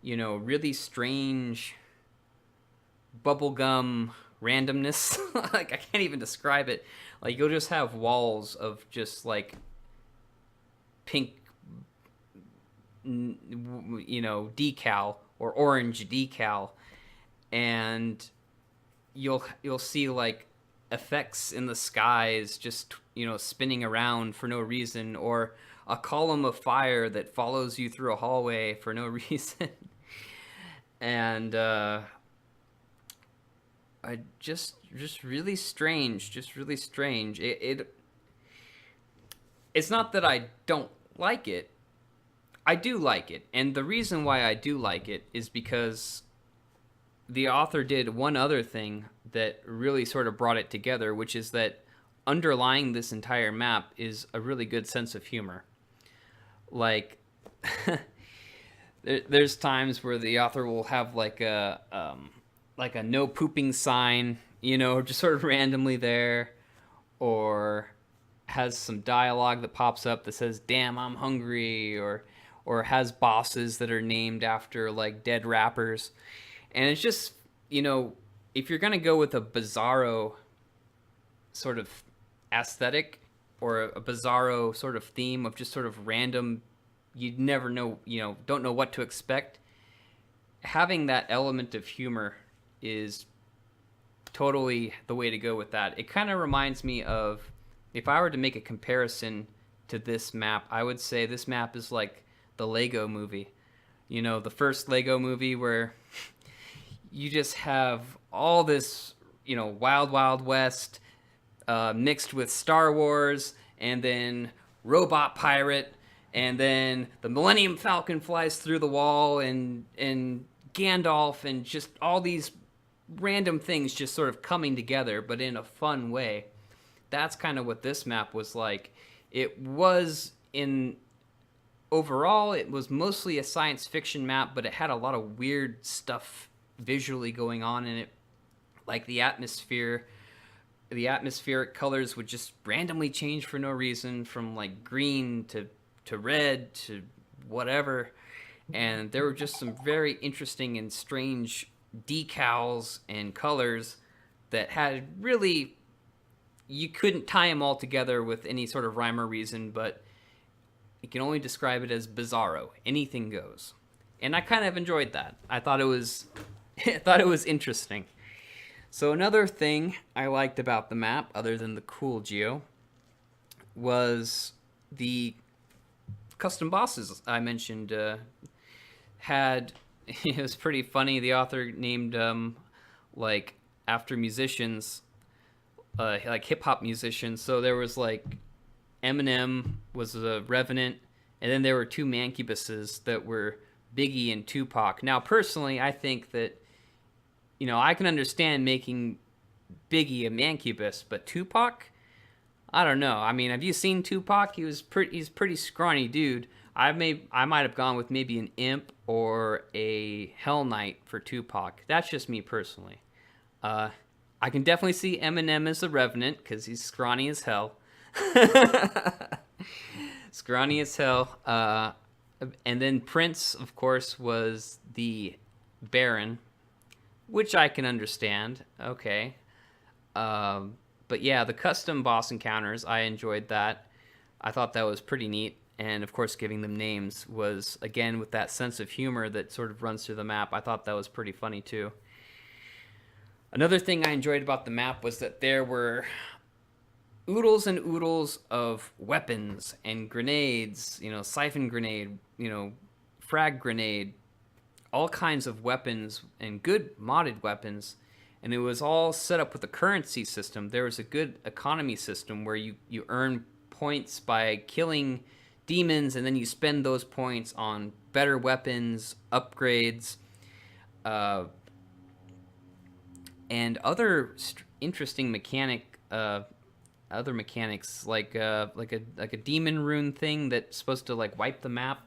really strange bubblegum randomness. I can't even describe it. You'll just have walls of just pink, decal or orange decal, and you'll see like effects in the skies just spinning around for no reason, or a column of fire that follows you through a hallway for no reason. And I just really strange, it's not that I don't like it. I do like it, and the reason why I do like it is because the author did one other thing that really sort of brought it together, which is that underlying this entire map is a really good sense of humor. Like, there's times where the author will have like a no pooping sign, just sort of randomly there, or has some dialogue that pops up that says, "Damn, I'm hungry," or has bosses that are named after like dead rappers. And it's just, if you're going to go with a bizarro sort of aesthetic, or a bizarro sort of theme of just sort of random, you'd never know, don't know what to expect, having that element of humor is totally the way to go with that. It kind of reminds me of, if I were to make a comparison to this map, I would say this map is like the Lego movie. The first Lego movie where you just have all this, Wild Wild West mixed with Star Wars, and then Robot Pirate, and then the Millennium Falcon flies through the wall, and Gandalf, and just all these random things just sort of coming together, but in a fun way. That's kind of what this map was like. Overall, it was mostly a science fiction map, but it had a lot of weird stuff visually going on in it. Like the atmospheric colors would just randomly change for no reason, from like green to red to whatever. And there were just some very interesting and strange decals and colors that had really, you couldn't tie them all together with any sort of rhyme or reason, but you can only describe it as bizarro. Anything goes. And I kind of enjoyed that. I thought it was interesting. So another thing I liked about the map, other than the cool geo, was the custom bosses I mentioned. It was pretty funny. The author named like after musicians, like hip hop musicians. So there was like Eminem was a Revenant, and then there were two Mancubuses that were Biggie and Tupac. Now, personally, I think that, I can understand making Biggie a Mancubus, but Tupac, I don't know. I mean, have you seen Tupac? He's pretty scrawny dude. I might have gone with maybe an Imp or a Hell Knight for Tupac. That's just me personally. I can definitely see Eminem as the Revenant because he's scrawny as hell. Scrawny as hell. And then Prince, of course, was the Baron, which I can understand. Okay. But yeah, the custom boss encounters, I enjoyed that. I thought that was pretty neat. And of course, giving them names was, again, with that sense of humor that sort of runs through the map. I thought that was pretty funny too. Another thing I enjoyed about the map was that there were oodles and oodles of weapons and grenades, siphon grenade, frag grenade, all kinds of weapons, and good modded weapons. And it was all set up with a currency system. There was a good economy system where you earn points by killing demons, and then you spend those points on better weapons, upgrades, and other interesting other mechanics, like a demon rune thing that's supposed to like wipe the map,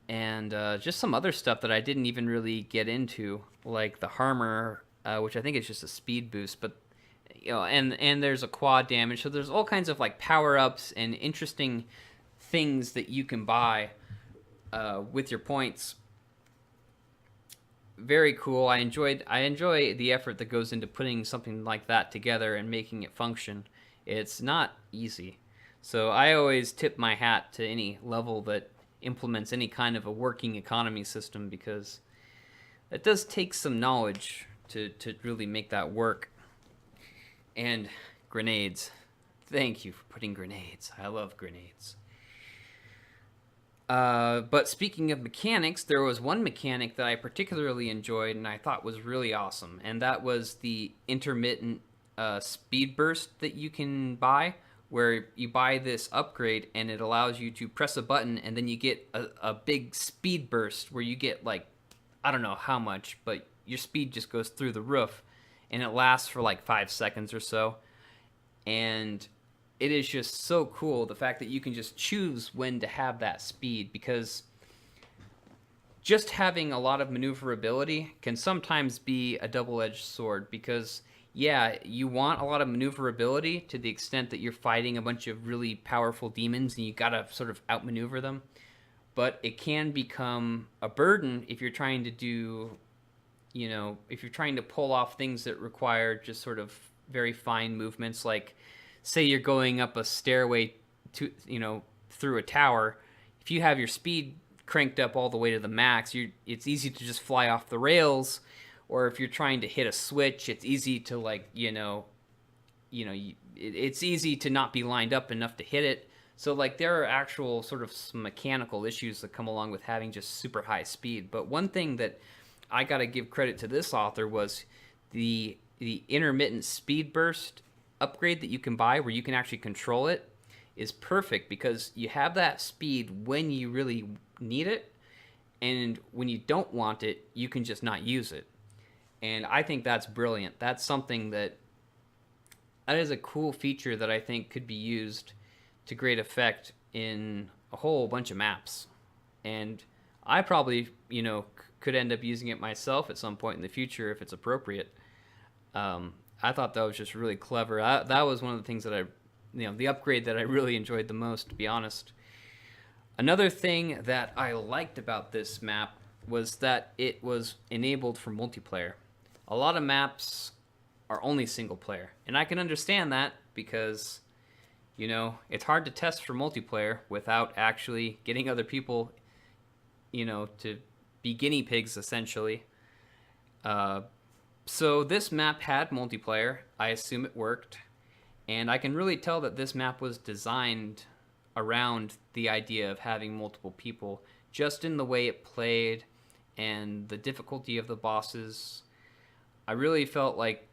and just some other stuff that I didn't even really get into, like the Harmer, which I think is just a speed boost, but and there's a quad damage. So there's all kinds of like power ups and interesting things that you can buy with your points. Very cool. I enjoy the effort that goes into putting something like that together and making it function. It's not easy. So I always tip my hat to any level that implements any kind of a working economy system, because it does take some knowledge to really make that work. And grenades. Thank you for putting grenades. I love grenades. But speaking of mechanics, there was one mechanic that I particularly enjoyed and I thought was really awesome, and that was the intermittent speed burst that you can buy, where you buy this upgrade and it allows you to press a button and then you get a big speed burst where you get, like, I don't know how much, but your speed just goes through the roof, and it lasts for like 5 seconds or so. And it is just so cool, the fact that you can just choose when to have that speed, because just having a lot of maneuverability can sometimes be a double-edged sword, because yeah, you want a lot of maneuverability to the extent that you're fighting a bunch of really powerful demons and you gotta sort of outmaneuver them, but it can become a burden if you're trying to do, you know, if you're trying to pull off things that require just sort of very fine movements, like say you're going up a stairway to, you know, through a tower. If you have your speed cranked up all the way to the max, it's easy to just fly off the rails. Or if you're trying to hit a switch, it's easy to, like, it's easy to not be lined up enough to hit it. So, like, there are actual sort of some mechanical issues that come along with having just super high speed. But one thing that I got to give credit to this author was the intermittent speed burst upgrade that you can buy, where you can actually control it, is perfect, because you have that speed when you really need it, and when you don't want it, you can just not use it. And I think that's brilliant. That's something that is a cool feature that I think could be used to great effect in a whole bunch of maps. And I probably, could end up using it myself at some point in the future if it's appropriate. I thought that was just really clever. That was one of the things that the upgrade that I really enjoyed the most, to be honest. Another thing that I liked about this map was that it was enabled for multiplayer. A lot of maps are only single player, and I can understand that because, it's hard to test for multiplayer without actually getting other people, to be guinea pigs, essentially. So this map had multiplayer. I assume it worked. And I can really tell that this map was designed around the idea of having multiple people, just in the way it played and the difficulty of the bosses. I really felt like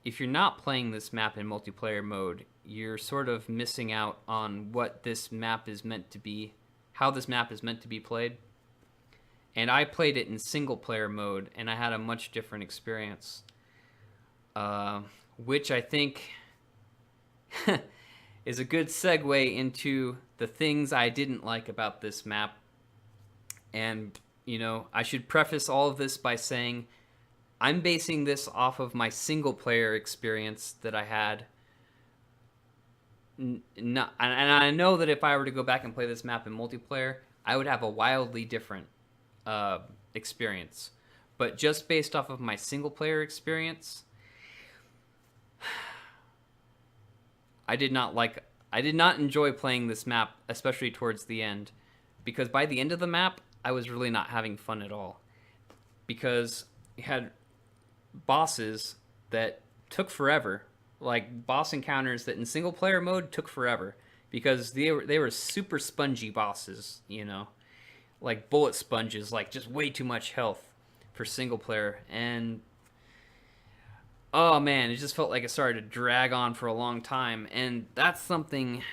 if you're not playing this map in multiplayer mode, you're sort of missing out on what this map is meant to be, how this map is meant to be played. And I played it in single player mode, and I had a much different experience, which I think is a good segue into the things I didn't like about this map. And, I should preface all of this by saying I'm basing this off of my single player experience that I had. And I know that if I were to go back and play this map in multiplayer, I would have a wildly different experience. But just based off of my single player experience, I did not enjoy playing this map, especially towards the end, because by the end of the map, I was really not having fun at all, because you had bosses that took forever, like boss encounters that in single player mode took forever, because they were super spongy bosses, like bullet sponges, like just way too much health for single player. And oh man, it just felt like it started to drag on for a long time. And that's something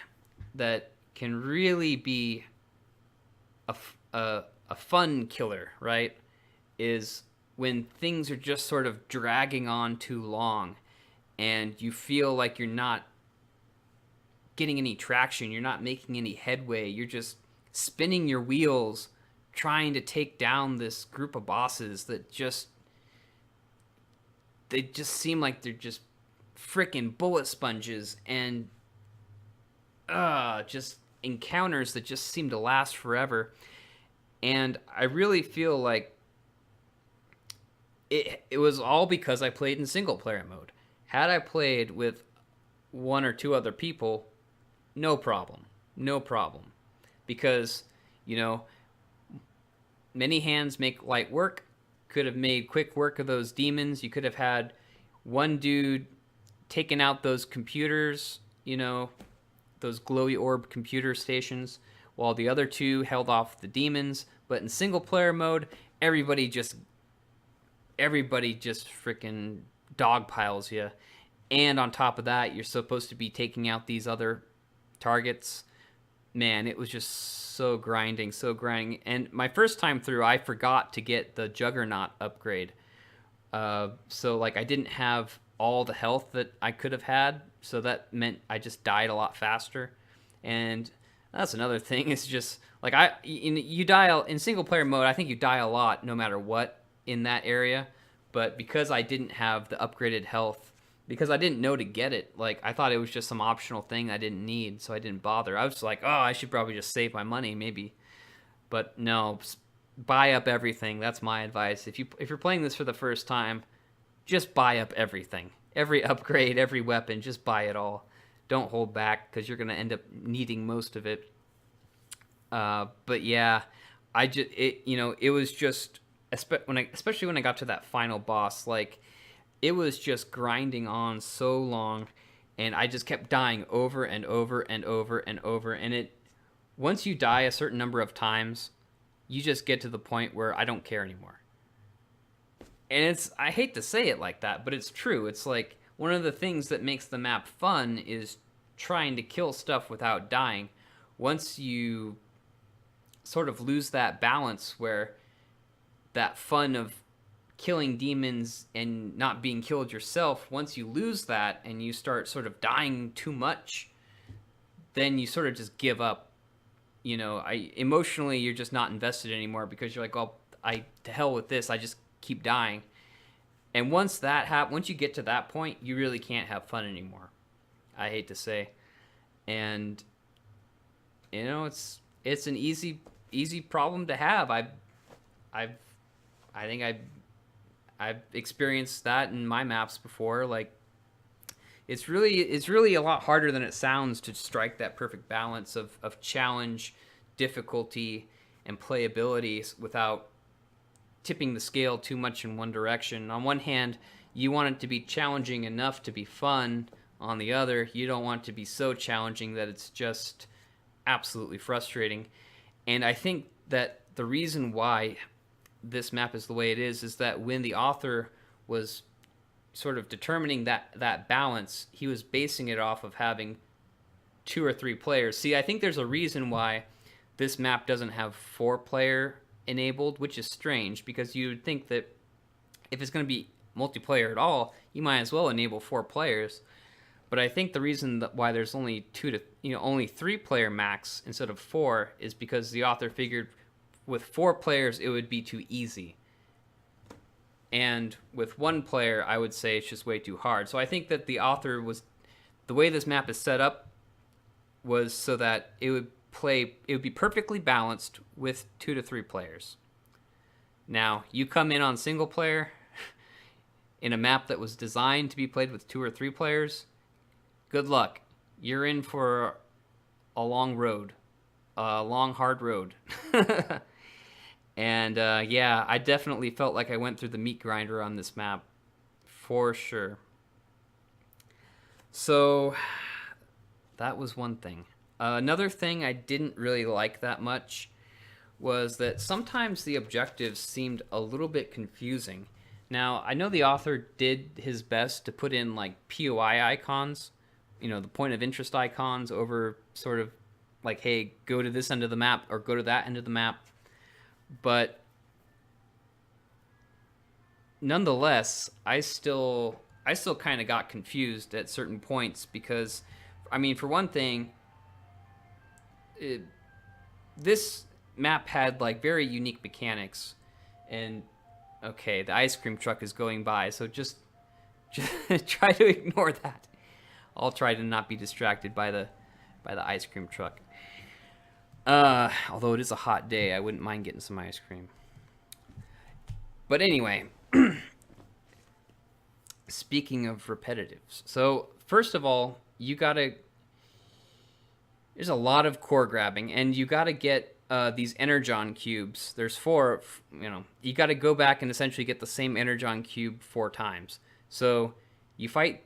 that can really be a fun killer, right? Is when things are just sort of dragging on too long and you feel like you're not getting any traction, you're not making any headway, you're just spinning your wheels trying to take down this group of bosses that they just seem like they're just freaking bullet sponges, and just encounters that just seem to last forever. And I really feel like it was all because I played in single player mode. Had I played with one or two other people, no problem. Because, many hands make light work. Could have made quick work of those demons. You could have had one dude taking out those computers, those glowy orb computer stations, while the other two held off the demons. But in single player mode, everybody just freaking dogpiles you. And on top of that, you're supposed to be taking out these other targets. Man, it was just so grinding. And my first time through, I forgot to get the Juggernaut upgrade. So, like, I didn't have all the health that I could have had, so that meant I just died a lot faster. And that's another thing, is just, like, you die in single-player mode, I think you die a lot no matter what in that area, but because I didn't have the upgraded health, because I didn't know to get it, like, I thought it was just some optional thing I didn't need, so I didn't bother. I was like, oh, I should probably just save my money, maybe. But no, buy up everything. That's my advice. If you're playing this for the first time, just buy up everything. Every upgrade, every weapon, just buy it all. Don't hold back, because you're going to end up needing most of it. But yeah, it was just, especially when I got to that final boss, like, it was just grinding on so long, and I just kept dying over and over and over and over. And once you die a certain number of times, you just get to the point where I don't care anymore. And I hate to say it like that, but it's true. It's like, one of the things that makes the map fun is trying to kill stuff without dying. Once you sort of lose that balance, where that fun of killing demons and not being killed yourself, once you lose that and you start sort of dying too much, then you sort of just give up. Emotionally, you're just not invested anymore, because you're like, oh, to hell with this, I just keep dying. And once once you get to that point, you really can't have fun anymore, I hate to say. And it's an easy problem to have. I think I've experienced that in my maps before. Like, it's really a lot harder than it sounds to strike that perfect balance of challenge, difficulty, and playability without tipping the scale too much in one direction. On one hand, you want it to be challenging enough to be fun. On the other, you don't want it to be so challenging that it's just absolutely frustrating. And I think that the reason why this map is the way it is that when the author was sort of determining that balance, he was basing it off of having 2 or 3 players. See, I think there's a reason why this map doesn't have 4-player enabled, which is strange, because you'd think that if it's going to be multiplayer at all, you might as well enable 4 players. But I think the reason why there's only 3-player max instead of 4 is because the author figured with 4 players it would be too easy, and with 1 player I would say it's just way too hard. So I think that the author the way this map is set up was so that it would be perfectly balanced with 2 to 3 players. Now, you come in on single player in a map that was designed to be played with 2 or 3 players, good luck. You're in for a long road, a long, hard road. And yeah, I definitely felt like I went through the meat grinder on this map, for sure. So that was one thing. Another thing I didn't really like that much was that sometimes the objectives seemed a little bit confusing. Now, I know the author did his best to put in like POI icons, the point of interest icons over sort of like, hey, go to this end of the map or go to that end of the map. But nonetheless, I still kind of got confused at certain points, because, I mean, for one thing, this map had like very unique mechanics. And okay, the ice cream truck is going by, so just try to ignore that. I'll try to not be distracted by the ice cream truck. Although it is a hot day, I wouldn't mind getting some ice cream. But anyway, speaking of repetitives, so first of all, there's a lot of core grabbing, and you gotta get these energon cubes. There's 4. You got to go back and essentially get the same energon cube 4 times. So you fight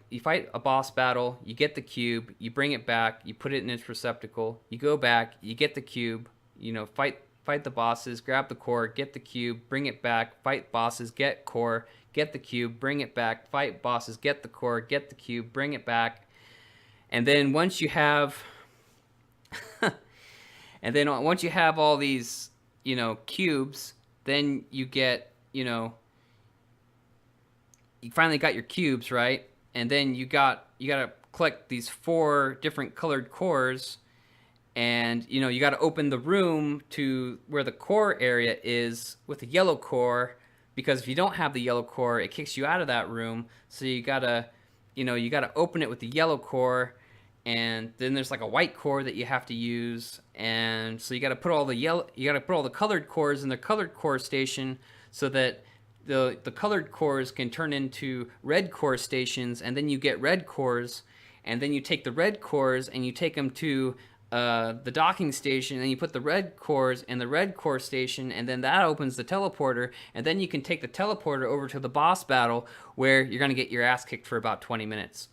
a boss battle. You get the cube. You bring it back. You put it in its receptacle. You go back. You get the cube. Fight the bosses. Grab the core. Get the cube. Bring it back. Fight bosses. Get core. Get the cube. Bring it back. Fight bosses. Get the core. Get the cube. Bring it back. And then once you have all these, cubes, then you get, you finally got your cubes, right? And then you got to collect these 4 different colored cores, and you got to open the room to where the core area is with the yellow core, because if you don't have the yellow core, it kicks you out of that room. So you got to open it with the yellow core. And then there's like a white core that you have to use, and so you got to put all the colored cores in the colored core station, so that the colored cores can turn into red core stations, and then you get red cores, and then you take the red cores and you take them to the docking station, and then you put the red cores in the red core station, and then that opens the teleporter, and then you can take the teleporter over to the boss battle, where you're gonna get your ass kicked for about 20 minutes.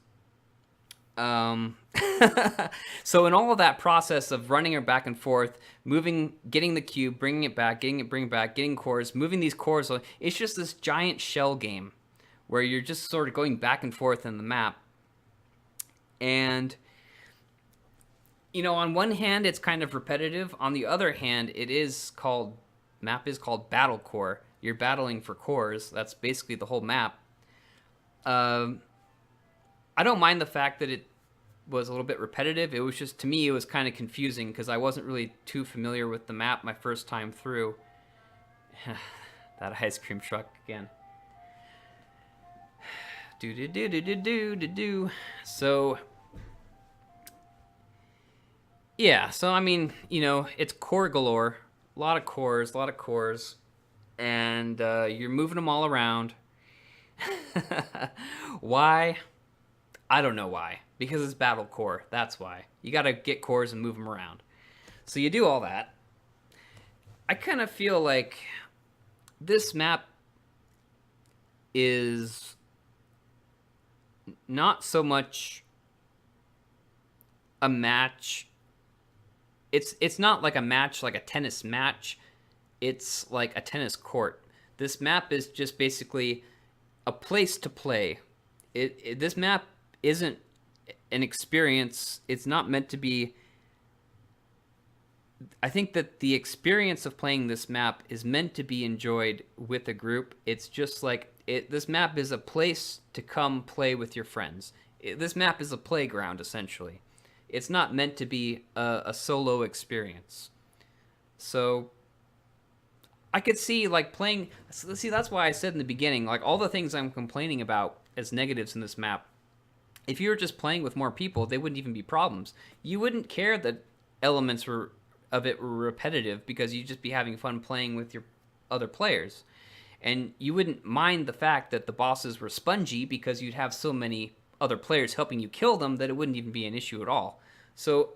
So in all of that process of running her back and forth, moving, getting the cube, bringing it back, bringing it back, getting cores, moving these cores, it's just this giant shell game where you're just sort of going back and forth in the map. And, on one hand, it's kind of repetitive. On the other hand, map is called Battlecore. You're battling for cores. That's basically the whole map. I don't mind the fact that it was a little bit repetitive. It was just, to me, it was kind of confusing because I wasn't really too familiar with the map my first time through. That ice cream truck again. So, yeah, so I mean, it's core galore. A lot of cores. And you're moving them all around. Why? I don't know why. Because it's Battlecore. That's why. You gotta get cores and move them around. So you do all that. I kind of feel like this map is not so much a match. It's not like a match, like a tennis match. It's like a tennis court. This map is just basically a place to play. This map isn't an experience. It's not meant to be. I think that the experience of playing this map is meant to be enjoyed with a group. It's just like this map is a place to come play with your friends. This map is a playground, essentially. It's not meant to be a solo experience. So I could see like playing. See, that's why I said in the beginning, like all the things I'm complaining about as negatives in this map. If you were just playing with more people, they wouldn't even be problems. You wouldn't care that elements of it were repetitive because you'd just be having fun playing with your other players. And you wouldn't mind the fact that the bosses were spongy because you'd have so many other players helping you kill them that it wouldn't even be an issue at all. So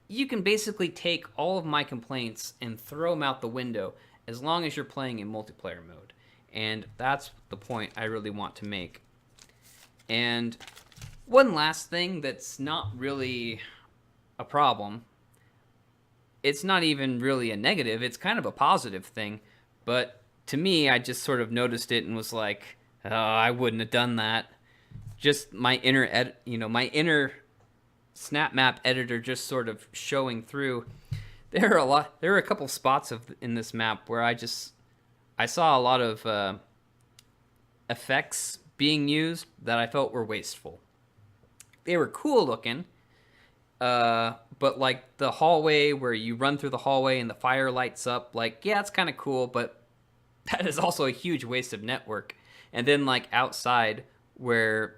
you can basically take all of my complaints and throw them out the window as long as you're playing in multiplayer mode. And that's the point I really want to make. And one last thing that's not really a problem. It's not even really a negative. It's kind of a positive thing. But to me, I just sort of noticed it and was like, oh, I wouldn't have done that. Just my inner Snapmap editor just sort of showing through. There are a couple spots in this map where I saw a lot of effects being used that I felt were wasteful. They were cool looking, but like the hallway where you run through the hallway and the fire lights up, like, yeah, it's kind of cool, but that is also a huge waste of network. And then like outside where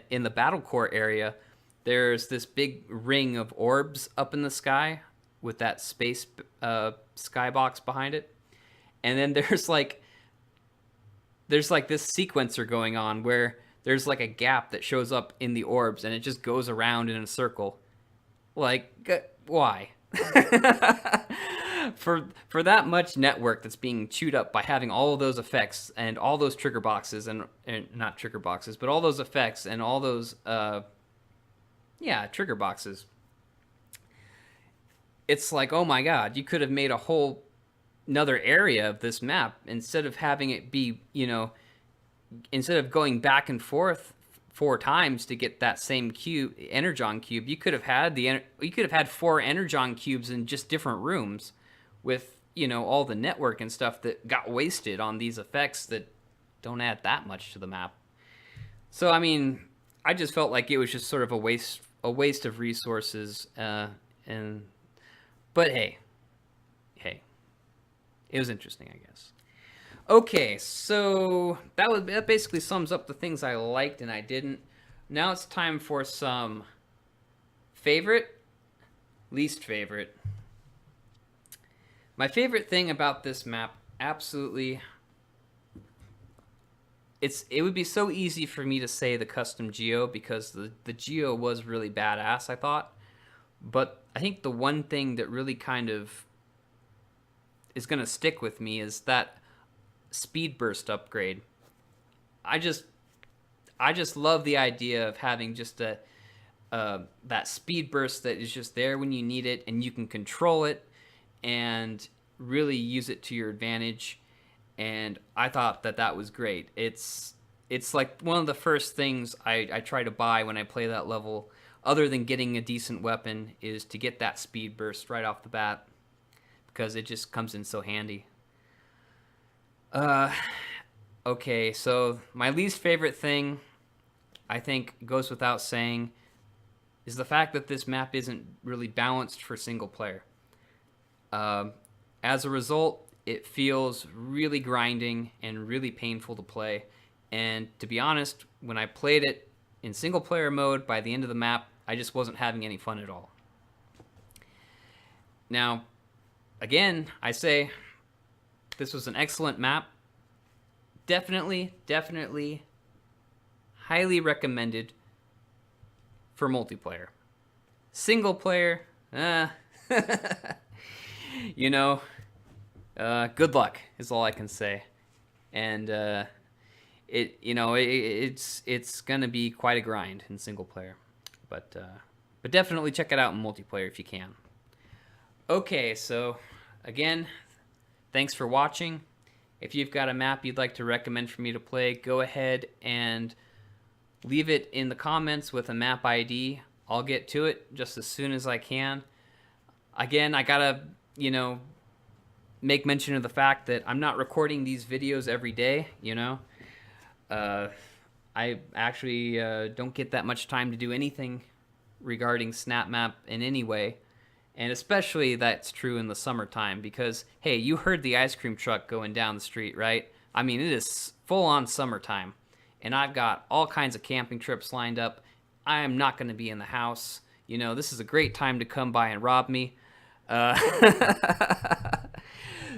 in the Battlecore area, there's this big ring of orbs up in the sky with that space skybox behind it. And then there's like this sequencer going on where there's like a gap that shows up in the orbs and it just goes around in a circle. Like, why? For that much network that's being chewed up by having all of those effects and all those trigger boxes and not trigger boxes, but all those effects and all those trigger boxes. It's like, oh my god, you could have made a whole another area of this map instead of having it be, instead of going back and forth 4 times to get that same cube, energon cube. You could have had 4 energon cubes in just different rooms with, all the network and stuff that got wasted on these effects that don't add that much to the map. So I mean, I just felt like it was just sort of a waste of resources, but hey, it was interesting, I guess. Okay, so that basically sums up the things I liked and I didn't. Now it's time for some favorite, least favorite. My favorite thing about this map, absolutely, it would be so easy for me to say the custom geo because the geo was really badass, I thought. But I think the one thing that really kind of is going to stick with me is that speed burst upgrade. I just love the idea of having just that speed burst that is just there when you need it and you can control it and really use it to your advantage. And I thought that was great. It's like one of the first things I try to buy when I play that level, other than getting a decent weapon, is to get that speed burst right off the bat because it just comes in so handy. Okay, so my least favorite thing, I think goes without saying, is the fact that this map isn't really balanced for single player. As a result, it feels really grinding and really painful to play. And to be honest, when I played it in single player mode, by the end of the map, I just wasn't having any fun at all. Now, again, I say this was an excellent map. Definitely, highly recommended for multiplayer. Single player, good luck is all I can say. And it's gonna be quite a grind in single player, but definitely check it out in multiplayer if you can. Okay, so again, thanks for watching. If you've got a map you'd like to recommend for me to play, go ahead and leave it in the comments with a map ID. I'll get to it just as soon as I can. Again, I gotta, make mention of the fact that I'm not recording these videos every day, I actually don't get that much time to do anything regarding Snapmap in any way. And especially that's true in the summertime because, hey, you heard the ice cream truck going down the street, right? I mean, it is full-on summertime. And I've got all kinds of camping trips lined up. I am not going to be in the house. This is a great time to come by and rob me.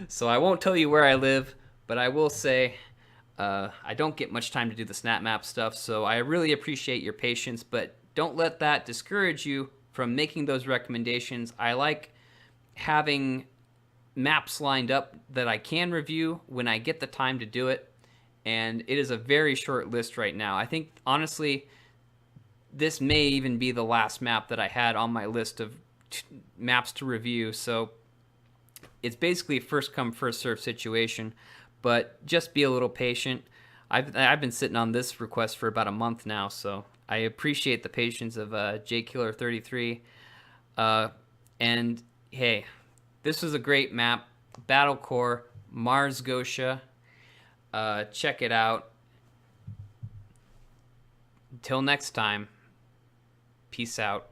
So I won't tell you where I live, but I will say I don't get much time to do the Snapmap stuff, so I really appreciate your patience, but don't let that discourage you from making those recommendations. I like having maps lined up that I can review when I get the time to do it, and it is a very short list right now. I think, honestly, this may even be the last map that I had on my list of maps to review, so it's basically a first come first serve situation, but just be a little patient. I've been sitting on this request for about a month now, so I appreciate the patience of JKiller33. And hey, this was a great map, Battlecore, Mars GOETIA. Check it out. Until next time, peace out.